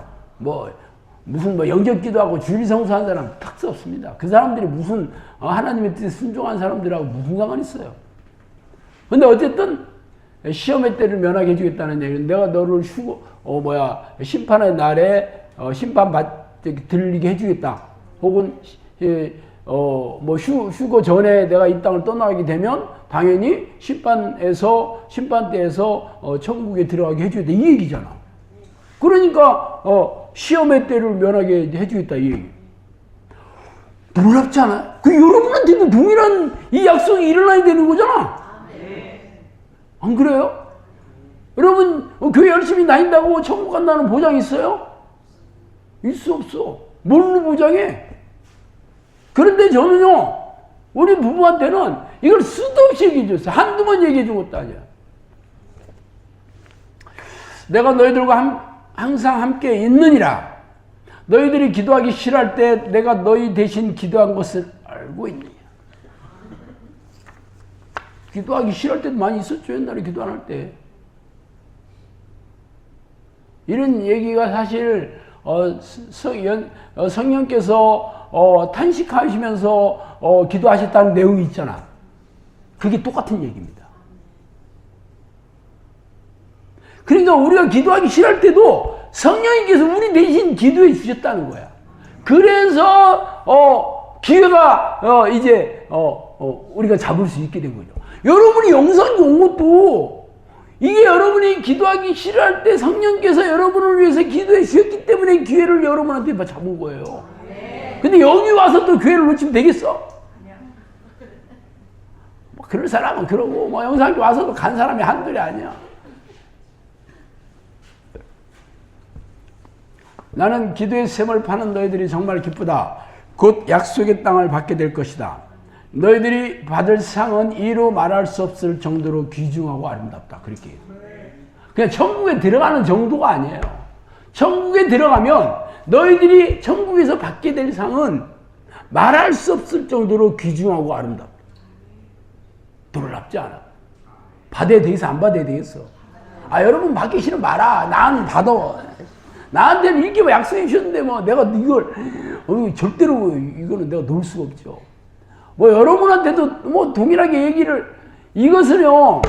무슨 영접 기도하고 주일 성수한 사람 탁스 없습니다. 그 사람들이 무슨 하나님의 뜻에 순종한 사람들하고 무슨 상관이 있어요. 근데 어쨌든 시험의 때를 면하게 해주겠다는 얘기는 내가 너를 심판의 날에 심판 들리게 해주겠다. 혹은 휴거 전에 내가 이 땅을 떠나게 되면 당연히 심판 때에서 천국에 들어가게 해주겠다 이 얘기잖아. 그러니까 시험의 때를 면하게 해주겠다 이 얘기. 놀랍지 않아요? 여러분한테도 동일한 이 약속이 일어나야 되는 거잖아. 안 그래요? 여러분 교회 열심히 다닌다고 천국 간다는 보장 있어요? 있어 없어? 뭘로 보장해? 그런데 저는요 우리 부부한테는 이걸 수도 없이 얘기해 줬어요. 한두 번 얘기해 준 것도 아니야. 내가 너희들과 항상 함께 있느니라. 너희들이 기도하기 싫어할 때 내가 너희 대신 기도한 것을 알고 있느냐. 기도하기 싫어할 때도 많이 있었죠. 옛날에 기도 안 할 때. 이런 얘기가 사실 성령께서 탄식하시면서 기도하셨다는 내용이 있잖아. 그게 똑같은 얘기입니다. 그러니까 우리가 기도하기 싫을 때도 성령님께서 우리 대신 기도해 주셨다는 거야. 그래서 기회가 이제 우리가 잡을 수 있게 된 거죠. 여러분이 영성이 온 것도 이게 여러분이 기도하기 싫어할 때 성령께서 여러분을 위해서 기도해 주셨기 때문에 기회를 여러분한테 잡은 거예요. 근데 여기 와서 또 기회를 놓치면 되겠어? 뭐 그럴 사람은 그러고 뭐 영상에 와서도 간 사람이 한둘이 아니야. 나는 기도의 샘을 파는 너희들이 정말 기쁘다. 곧 약속의 땅을 받게 될 것이다. 너희들이 받을 상은 이루 말할 수 없을 정도로 귀중하고 아름답다. 그렇게. 그냥 천국에 들어가는 정도가 아니에요. 천국에 들어가면 너희들이 천국에서 받게 될 상은 말할 수 없을 정도로 귀중하고 아름답다. 놀랍지 않아? 받아야 되겠어? 안 받아야 되겠어? 여러분 받기 싫으면 말아. 나는 받아. 나한테는 이렇게 약속해 주셨는데 뭐 내가 이걸 절대로 이거는 내가 놓을 수가 없죠. 뭐 여러분한테도 뭐 동일하게 얘기를 이것은요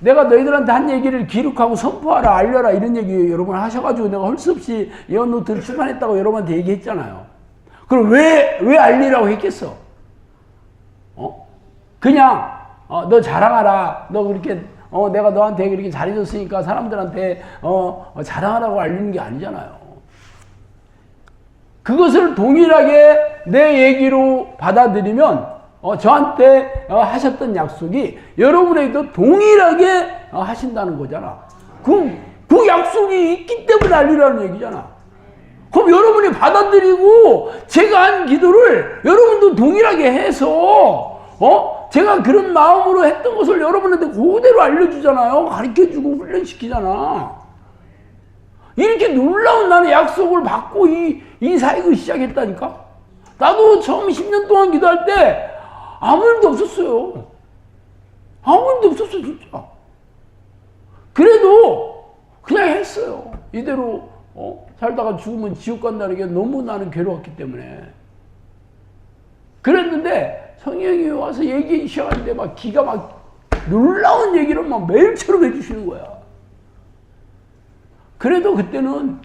내가 너희들한테 한 얘기를 기록하고 선포하라 알려라 이런 얘기 여러분 하셔가지고 내가 할 수 없이 예언노트를 출판했다고 여러분한테 얘기했잖아요. 그럼 왜 알리라고 했겠어? 그냥 너 자랑하라. 너 그렇게 내가 너한테 그렇게 잘해줬으니까 사람들한테 자랑하라고 알리는 게 아니잖아요. 그것을 동일하게 내 얘기로 받아들이면 저한테 하셨던 약속이 여러분에게도 동일하게 하신다는 거잖아. 그 약속이 있기 때문에 알리라는 얘기잖아. 그럼 여러분이 받아들이고 제가 한 기도를 여러분도 동일하게 해서 제가 그런 마음으로 했던 것을 여러분한테 그대로 알려주잖아요. 가르쳐주고 훈련시키잖아. 이렇게 놀라운 나는 약속을 받고 이 사역을 시작했다니까. 나도 처음 10년 동안 기도할 때 아무 일도 없었어요. 아무 일도 없었어 진짜. 그래도 그냥 했어요. 이대로 살다가 죽으면 지옥 간다는 게 너무 나는 괴로웠기 때문에 그랬는데 성령이 와서 얘기하기 시작하는데 막 기가 막 놀라운 얘기를 막 매일처럼 해주시는 거야. 그래도 그때는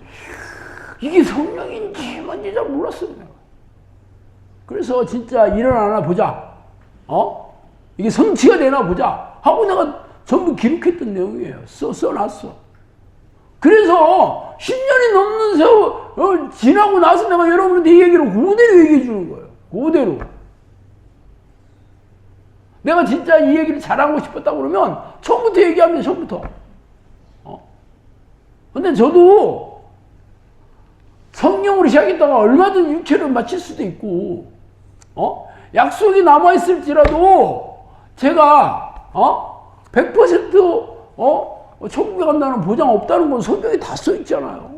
이게 성령인지 뭔지 잘 몰랐어요. 그래서 진짜 일어나나 보자. 이게 성취가 되나 보자 하고 내가 전부 기록했던 내용이에요. 써놨어. 그래서 10년이 넘는 세월 지나고 나서 내가 여러분한테 이 얘기를 그대로 얘기해 주는 거예요. 그대로. 내가 진짜 이 얘기를 잘하고 싶었다고 그러면 처음부터 얘기합니다. 처음부터. 근데 저도 성령으로 시작했다가 얼마든 육체로 마칠 수도 있고 약속이 남아있을지라도 제가 100% 천국에 간다는 보장 없다는 건 성경에 다 써있잖아요.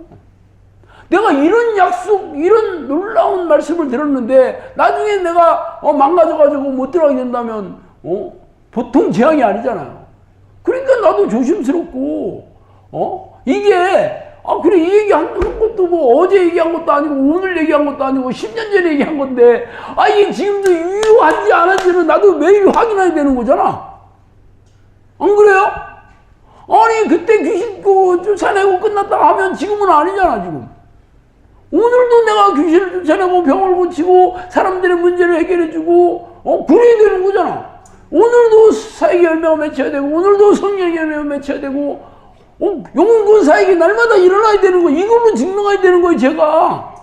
내가 이런 약속, 이런 놀라운 말씀을 들었는데 나중에 내가 망가져가지고 못 들어가게 된다면 보통 재앙이 아니잖아요. 그러니까 나도 조심스럽고 이게 그래 이 얘기한 것도 뭐 어제 얘기한 것도 아니고 오늘 얘기한 것도 아니고 10년 전에 얘기한 건데 이게 지금도 유효한지 안 한지는 나도 매일 확인해야 되는 거잖아. 안 그래요? 아니 그때 귀신 쫓아내고 끝났다가 하면 지금은 아니잖아. 지금 오늘도 내가 귀신을 쫓아내고 병을 고치고 사람들의 문제를 해결해주고 그래야 되는 거잖아. 오늘도 사역의 열매가 맺혀야 되고 오늘도 성령의 열매가 맺혀야 되고 영혼군 사역이 날마다 일어나야 되는 거예요. 이걸로 증명해야 되는 거예요. 제가.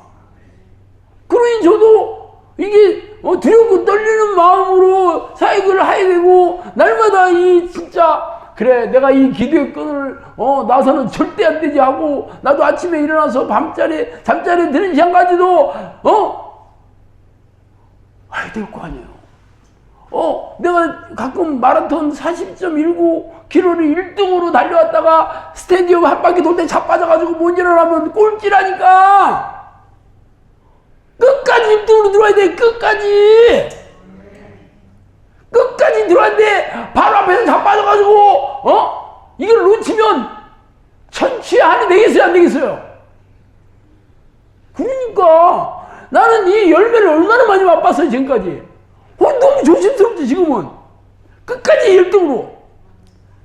그러니 저도 이게 두렵고 떨리는 마음으로 사역을 해야 되고 날마다 진짜 그래 내가 이 기도의 끈을 나서는 절대 안 되지 하고 나도 아침에 일어나서 잠자리에 드는 시간까지도 해야 될 거 아니에요. 내가 가끔 마라톤 40.19km를 1등으로 달려왔다가 스테디움 한 바퀴 돌 때 자빠져가지고 못 일어나면 꼴찌라니까! 끝까지 1등으로 들어와야 돼, 끝까지! 끝까지 들어와야 돼! 바로 앞에서 자빠져가지고, 이걸 놓치면 천추의 한이 되겠어요, 안 되겠어요? 그러니까 나는 이 열매를 얼마나 많이 맛봤어요 지금까지. 너무 조심스럽지 지금은. 끝까지 열등으로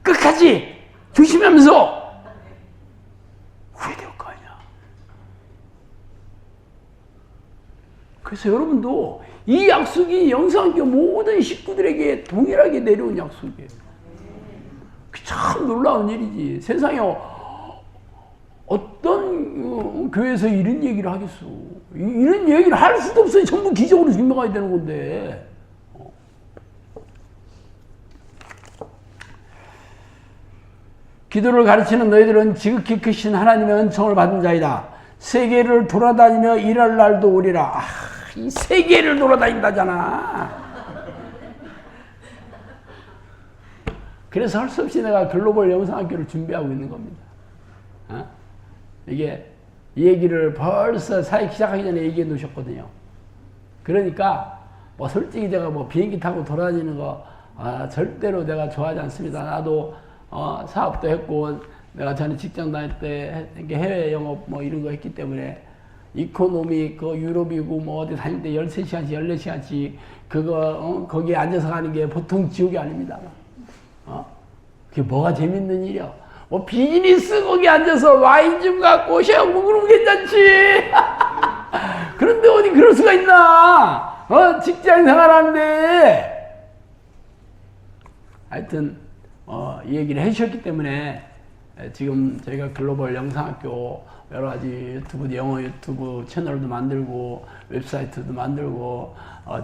끝까지 조심하면서 후회될 거 아니야. 그래서 여러분도 이 약속이 영상교 모든 식구들에게 동일하게 내려온 약속이에요. 참 놀라운 일이지. 세상에 어떤 교회에서 이런 얘기를 하겠어. 이런 얘기를 할 수도 없어요. 전부 기적으로 증명해야 되는 건데. 기도를 가르치는 너희들은 지극히 크신 하나님의 은총을 받은 자이다. 세계를 돌아다니며 일할 날도 오리라. 이 세계를 돌아다닌다잖아. 그래서 할 수 없이 내가 글로벌 영상학교를 준비하고 있는 겁니다. 이게 이 얘기를 벌써 사역 시작하기 전에 얘기해 놓으셨거든요. 그러니까 뭐 솔직히 제가 뭐 비행기 타고 돌아다니는 거 절대로 내가 좋아하지 않습니다. 나도 사업도 했고 내가 전에 직장 다닐 때 해외 영업 뭐 이런 거 했기 때문에 이코노미 그 유럽이고 뭐 어디 다닐 때 13시간씩 14시간씩 그거 거기에 앉아서 가는 게 보통 지옥이 아닙니다. 그게 뭐가 재밌는 일이야. 뭐 비즈니스 거기 앉아서 와인 좀 갖고 오셔 뭐 그러면 괜찮지. 그런데 어디 그럴 수가 있나. 직장 생활하는데. 하여튼 이 얘기를 해주셨기 때문에 지금 저희가 글로벌 영상학교 여러 가지 유튜브, 영어 유튜브 채널도 만들고 웹사이트도 만들고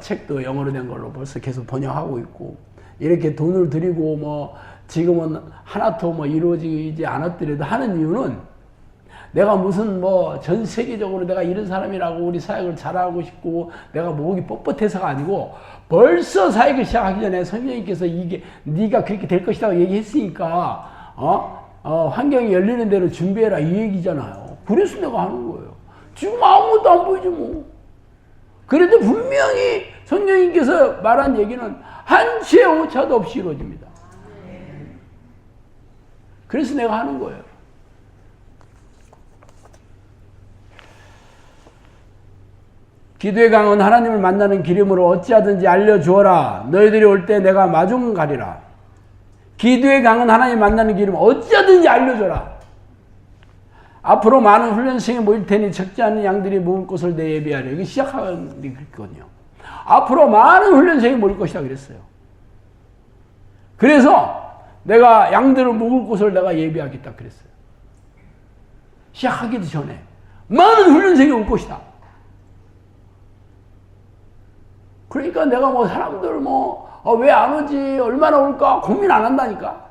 책도 영어로 된 걸로 벌써 계속 번역하고 있고 이렇게 돈을 들이고 뭐 지금은 하나도 뭐 이루어지지 않았더라도 하는 이유는 내가 무슨 뭐 전 세계적으로 내가 이런 사람이라고 우리 사역을 잘하고 싶고 내가 목이 뻣뻣해서가 아니고 벌써 사역을 시작하기 전에 성령님께서 이게 네가 그렇게 될 것이라고 얘기했으니까 환경이 열리는 대로 준비해라 이 얘기잖아요. 그래서 내가 하는 거예요. 지금 아무것도 안 보이지 뭐. 그래도 분명히 성령님께서 말한 얘기는 한치의 오차도 없이 이루어집니다. 그래서 내가 하는 거예요. 기도의 강은 하나님을 만나는 길이므로 어찌하든지 알려주어라. 너희들이 올 때 내가 마중 가리라. 기도의 강은 하나님 만나는 길이므로 어찌하든지 알려줘라. 앞으로 많은 훈련생이 모일 테니 적지 않은 양들이 묵을 곳을 내 예비하려. 이게 시작하는 게 그랬거든요. 앞으로 많은 훈련생이 모일 것이다 그랬어요. 그래서 내가 양들을 묵을 곳을 내가 예비하겠다 그랬어요. 시작하기도 전에 많은 훈련생이 올 것이다. 그러니까 내가 뭐 사람들 뭐 왜 안 오지 얼마나 올까 고민 안 한다니까.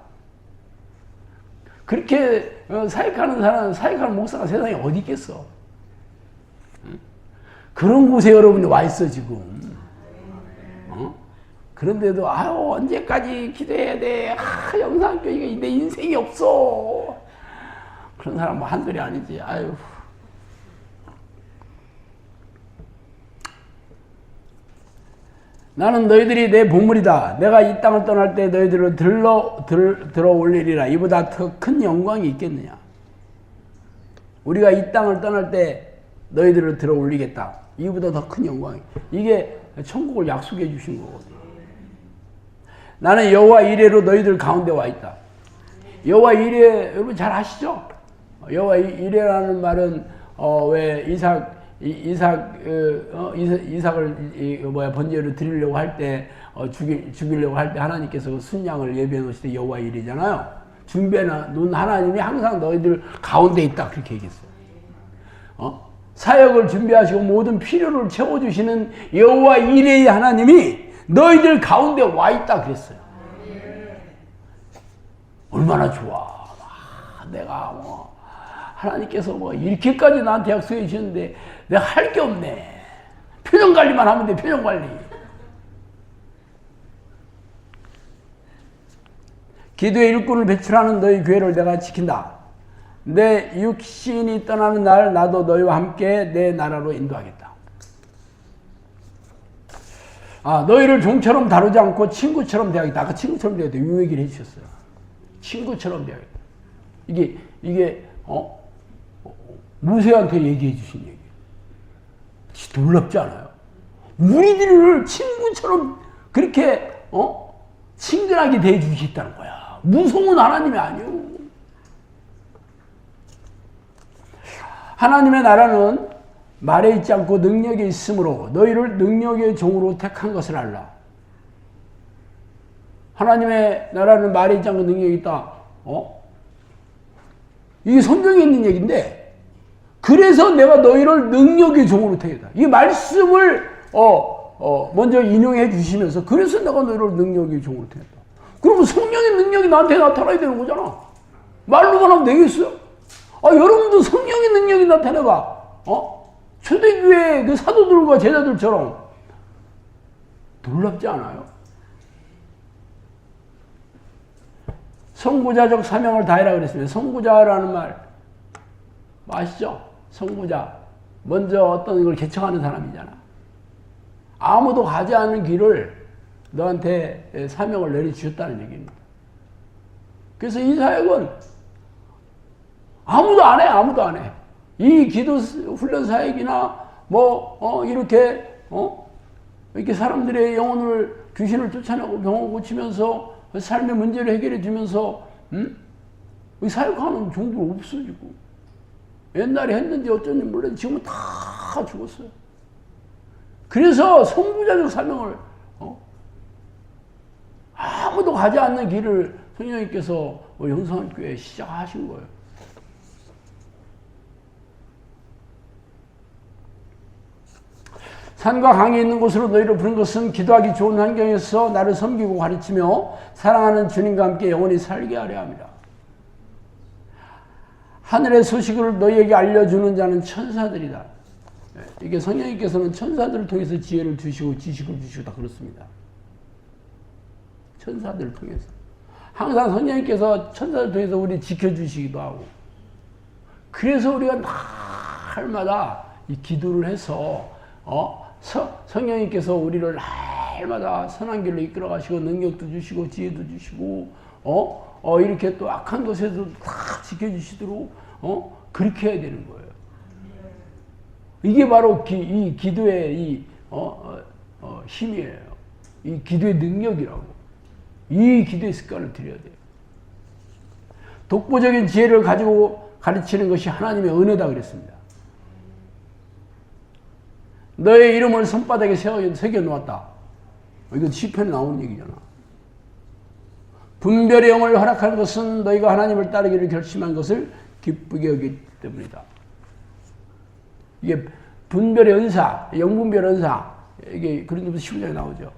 그렇게 사역하는 사람, 사역하는 목사가 세상에 어디 있겠어. 그런 곳에 여러분이 와 있어 지금. 그런데도 언제까지 기도해야 돼. 영상학교 이게 내 인생이 없어. 그런 사람 뭐 한둘이 아니지. 아유. 나는 너희들이 내 보물이다. 내가 이 땅을 떠날 때 너희들을 들어 올리리라. 이보다 더 큰 영광이 있겠느냐. 우리가 이 땅을 떠날 때 너희들을 들어 올리겠다. 이보다 더 큰 영광이. 이게 천국을 약속해 주신 거거든요. 나는 여호와 이레로 너희들 가운데 와 있다. 여호와 이레 여러분 잘 아시죠? 여호와 이레라는 말은 왜 이삭을 번제로 드리려고 할 때 죽이려고 할 때 하나님께서 순양을 예비해 놓으실 때 여호와 이레잖아요. 준비해 놓은 하나님이 항상 너희들 가운데 있다 그렇게 얘기했어요. 사역을 준비하시고 모든 필요를 채워주시는 여호와 이레의 하나님이 너희들 가운데 와 있다 그랬어요. 얼마나 좋아. 내가 뭐 하나님께서 뭐 이렇게까지 나한테 약속해 주셨는데 내가 할 게 없네. 표정 관리만 하면 돼. 표정 관리. 기도의 일꾼을 배출하는 너희 교회를 내가 지킨다. 내 육신이 떠나는 날 나도 너희와 함께 내 나라로 인도하겠다. 너희를 종처럼 다루지 않고 친구처럼 대하겠다. 아까 친구처럼 대하겠다. 이 얘기를 해주셨어요. 친구처럼 대하겠다. 이게 모세한테 얘기해 주신 얘기. 놀랍지 않아요? 우리들을 친구처럼 그렇게 친근하게 대해주시겠다는 거야. 무서운 하나님이 아니에요. 하나님의 나라는 말에 있지 않고 능력에 있으므로 너희를 능력의 종으로 택한 것을 알라. 하나님의 나라는 말에 있지 않고 능력이 있다. 이게 성경에 있는 얘기인데, 그래서 내가 너희를 능력의 종으로 택했다. 이 말씀을 먼저 인용해 주시면서, 그래서 내가 너희를 능력의 종으로 택했다. 그러면 성령의 능력이 나한테 나타나야 되는 거잖아. 말로만 하면 되겠어요? 여러분도 성령의 능력이 나타나봐. 초대교회 그 사도들과 제자들처럼 놀랍지 않아요? 선구자적 사명을 다해라 그랬습니다. 선구자라는 말 아시죠? 선구자. 먼저 어떤 걸 개척하는 사람이잖아. 아무도 가지 않은 길을 너한테 사명을 내려주셨다는 얘기입니다. 그래서 이 사역은 아무도 안 해. 아무도 안 해. 이 기도 훈련 사역이나 이렇게 사람들의 영혼을, 귀신을 쫓아내고 병을 고치면서 삶의 문제를 해결해 주면서 사역하는 종들 없어지고, 옛날에 했는지 어쩐지 몰라도 지금은 다 죽었어요. 그래서 선구자적 사명을 아무도 가지 않는 길을 성령님께서 영성교회에 시작하신 거예요. 산과 강이 있는 곳으로 너희를 부른 것은 기도하기 좋은 환경에서 나를 섬기고 가르치며 사랑하는 주님과 함께 영원히 살게 하려 합니다. 하늘의 소식을 너희에게 알려주는 자는 천사들이다. 이게 성령님께서는 천사들을 통해서 지혜를 주시고 지식을 주시고 다 그렇습니다. 천사들을 통해서. 항상 성령님께서 천사들을 통해서 우리 지켜주시기도 하고, 그래서 우리가 날마다 이 기도를 해서 성령님께서 우리를 날마다 선한 길로 이끌어 가시고 능력도 주시고 지혜도 주시고 이렇게 또 악한 것에도 다 지켜주시도록 그렇게 해야 되는 거예요. 이게 바로 이 기도의 이 힘이에요. 이 기도의 능력이라고. 이 기도의 습관을 들여야 돼요. 독보적인 지혜를 가지고 가르치는 것이 하나님의 은혜다 그랬습니다. 너의 이름을 손바닥에 새겨놓았다. 이건 시편에 나오는 얘기잖아. 분별의 영을 허락한 것은 너희가 하나님을 따르기를 결심한 것을 기쁘게 여기기 때문이다. 이게 분별의 은사, 영분별 은사, 이게 그런데부터 15장에 나오죠.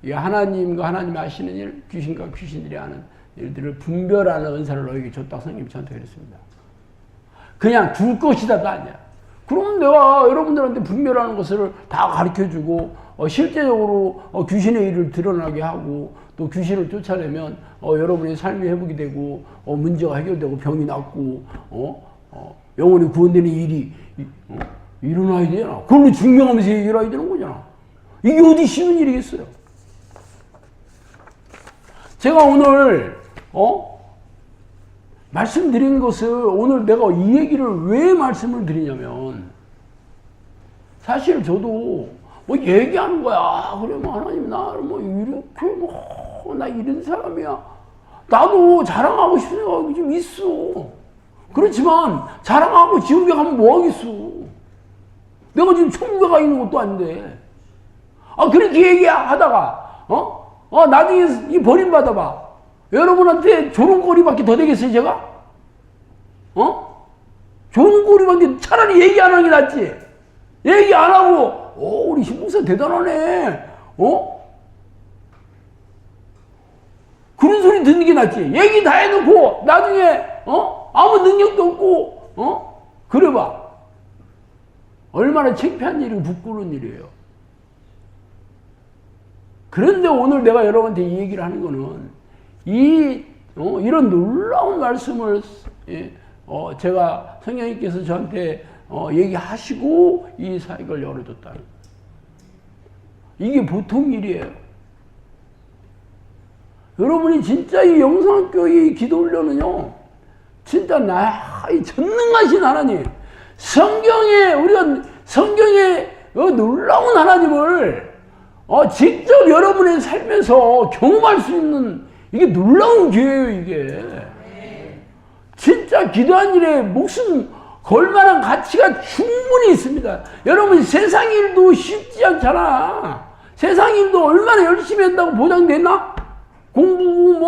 이게 하나님과 하나님이 하시는 일, 귀신과 귀신들이 하는 일들을 분별하는 은사를 너에게 줬다. 성령님이 저한테 그랬습니다. 그냥 줄 것이다도 아니야. 그럼 내가 여러분들한테 분별하는 것을 다 가르쳐주고 실제적으로 귀신의 일을 드러나게 하고 또 귀신을 쫓아내면 여러분의 삶이 회복이 되고 문제가 해결되고 병이 낫고 영혼이 구원되는 일이 일어나야 되잖아. 그걸로 증명하면서 일어나야 되는 거잖아. 이게 어디 쉬운 일이겠어요? 제가 오늘 말씀드린 것을 오늘 내가 이 얘기를 왜 말씀을 드리냐면, 사실 저도 얘기하는 거야. 그래, 하나님, 나를 이렇게, 나 이런 사람이야. 나도 자랑하고 싶은 생각이 좀 있어. 그렇지만, 자랑하고 지옥에 가면 뭐 하겠어. 내가 지금 천국에 가 있는 것도 아닌데. 그렇게 얘기하다가, 나중에 이 버림받아봐. 여러분한테 조롱거리밖에 더 되겠어요, 제가? 조롱거리밖에 차라리 얘기 안 하는 게 낫지. 얘기 안 하고, 우리 신목사 대단하네. 그런 소리 듣는 게 낫지. 얘기 다 해놓고, 나중에, 아무 능력도 없고, 그래봐. 얼마나 창피한 일이고 부끄러운 일이에요. 그런데 오늘 내가 여러분한테 이 얘기를 하는 거는, 이런 놀라운 말씀을 제가 성령님께서 저한테 얘기하시고 이 사역을 열어줬다는, 이게 보통 일이에요. 여러분이 진짜 이 영성교회 기도 훈련은요, 진짜 이 전능하신 하나님, 성경에 우리가 성경에 놀라운 하나님을 직접 여러분의 삶에서 경험할 수 있는 이게 놀라운 기회예요, 이게. 진짜 기도한 일에 목숨 걸 만한 가치가 충분히 있습니다. 여러분, 세상 일도 쉽지 않잖아. 세상 일도 얼마나 열심히 한다고 보장됐나? 공부,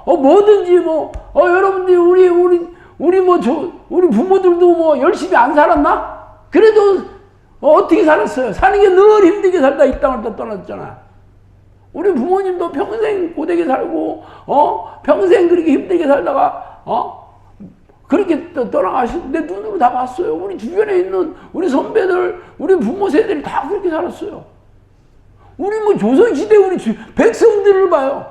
뭐든지, 여러분들이, 우리 부모들도 열심히 안 살았나? 그래도, 어떻게 살았어요? 사는 게 늘 힘들게 살다 이 땅을 또 떠났잖아. 우리 부모님도 평생 고되게 살고, 평생 그렇게 힘들게 살다가, 그렇게 떠나가시는데 눈으로 다 봤어요. 우리 주변에 있는 우리 선배들, 우리 부모 세대들이 다 그렇게 살았어요. 우리 조선시대 우리 백성들을 봐요.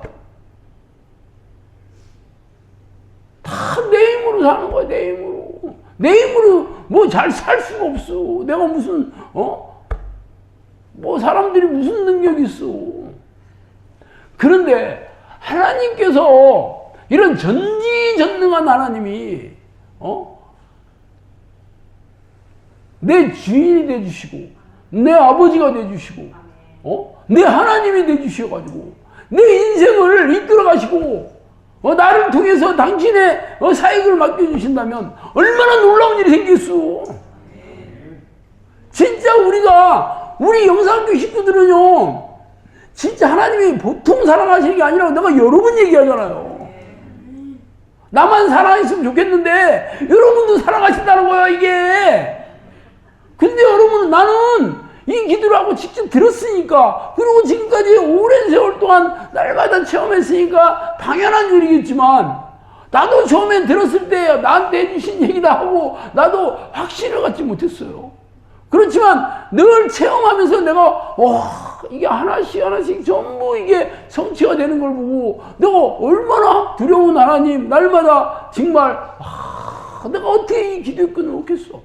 다 내 힘으로 사는 거야, 내 힘으로. 내 힘으로 잘 살 수가 없어. 내가 무슨, 사람들이 무슨 능력이 있어. 그런데 하나님께서 이런 전지전능한 하나님이 내 주인이 되주시고 내 아버지가 되주시고 내 하나님이 되주셔가지고 내 인생을 이끌어 가시고 나를 통해서 당신의 사역을 맡겨주신다면 얼마나 놀라운 일이 생겼어. 진짜 우리 영상교 식구들은요, 진짜 하나님이 보통 사랑하시는 게 아니라 내가 여러 번 얘기하잖아요. 나만 사랑했으면 좋겠는데 여러분도 사랑하신다는 거야, 이게. 근데 여러분, 나는 이 기도를 하고 직접 들었으니까, 그리고 지금까지 오랜 세월 동안 날마다 체험했으니까 당연한 일이겠지만, 나도 처음엔 들었을 때 나한테 해주신 얘기다 하고 나도 확신을 갖지 못했어요. 그렇지만 늘 체험하면서 내가 이게 하나씩 전부 이게 성취가 되는 걸 보고 내가 얼마나 두려운 하나님, 날마다 정말 내가 어떻게 이 기도의 끈을 놓겠어.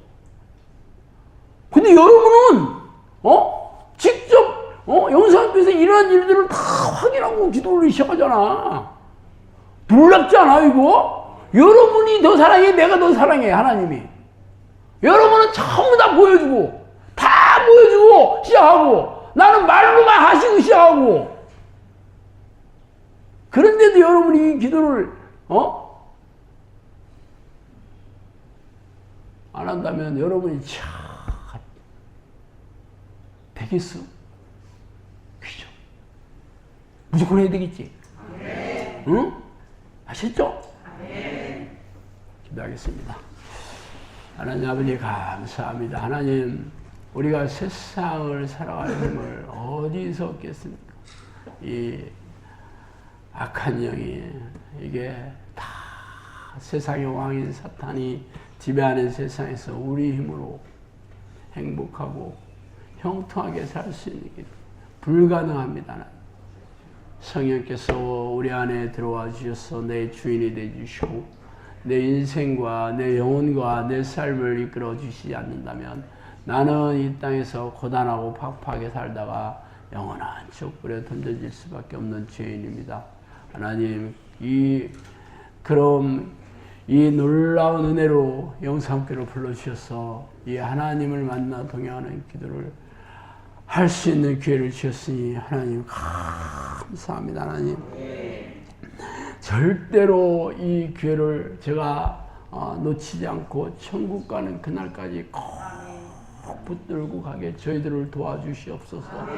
근데 여러분은 직접 영상에서 이러한 일들을 다 확인하고 기도를 시작하잖아. 놀랍지 않아, 이거? 여러분이 더 사랑해, 내가 더 사랑해, 하나님이. 여러분은 전부 다 보여주고 시작하고, 나는 말로만 하시고 시작하고. 그런데도 여러분이 이 기도를 안 한다면 여러분이 되겠어? 그죠? 무조건 해야 되겠지? 응? 아셨죠? 기도하겠습니다. 하나님 아버지, 감사합니다. 하나님, 우리가 세상을 살아갈 힘을 어디서 얻겠습니까? 이 악한 영이, 이게 다 세상의 왕인 사탄이 지배하는 세상에서 우리 힘으로 행복하고 형통하게 살 수 있는 게 불가능합니다. 성령께서 우리 안에 들어와 주셔서 내 주인이 되주시고 내 인생과 내 영혼과 내 삶을 이끌어 주시지 않는다면 나는 이 땅에서 고단하고 팍팍하게 살다가 영원한 촛불에 던져질 수밖에 없는 죄인입니다. 하나님, 그럼 이 놀라운 은혜로 영상교를 불러주셔서 이 하나님을 만나 동행하는 기도를 할 수 있는 기회를 주셨으니 하나님 감사합니다. 하나님, 절대로 이 기회를 제가 놓치지 않고 천국 가는 그날까지 꼭 붙들고 가게 저희들을 도와주시옵소서.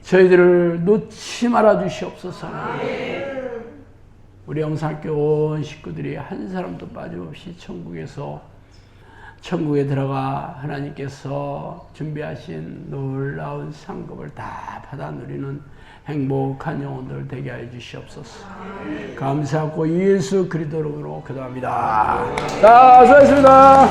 저희들을 놓지 말아 주시옵소서. 우리 영상교 온 식구들이 한 사람도 빠짐없이 천국에 들어가 하나님께서 준비하신 놀라운 상급을 다 받아 누리는 행복한 영혼들 되게 해 주시옵소서. 감사하고 예수 그리스도로 기도합니다. 자, 수고하셨습니다.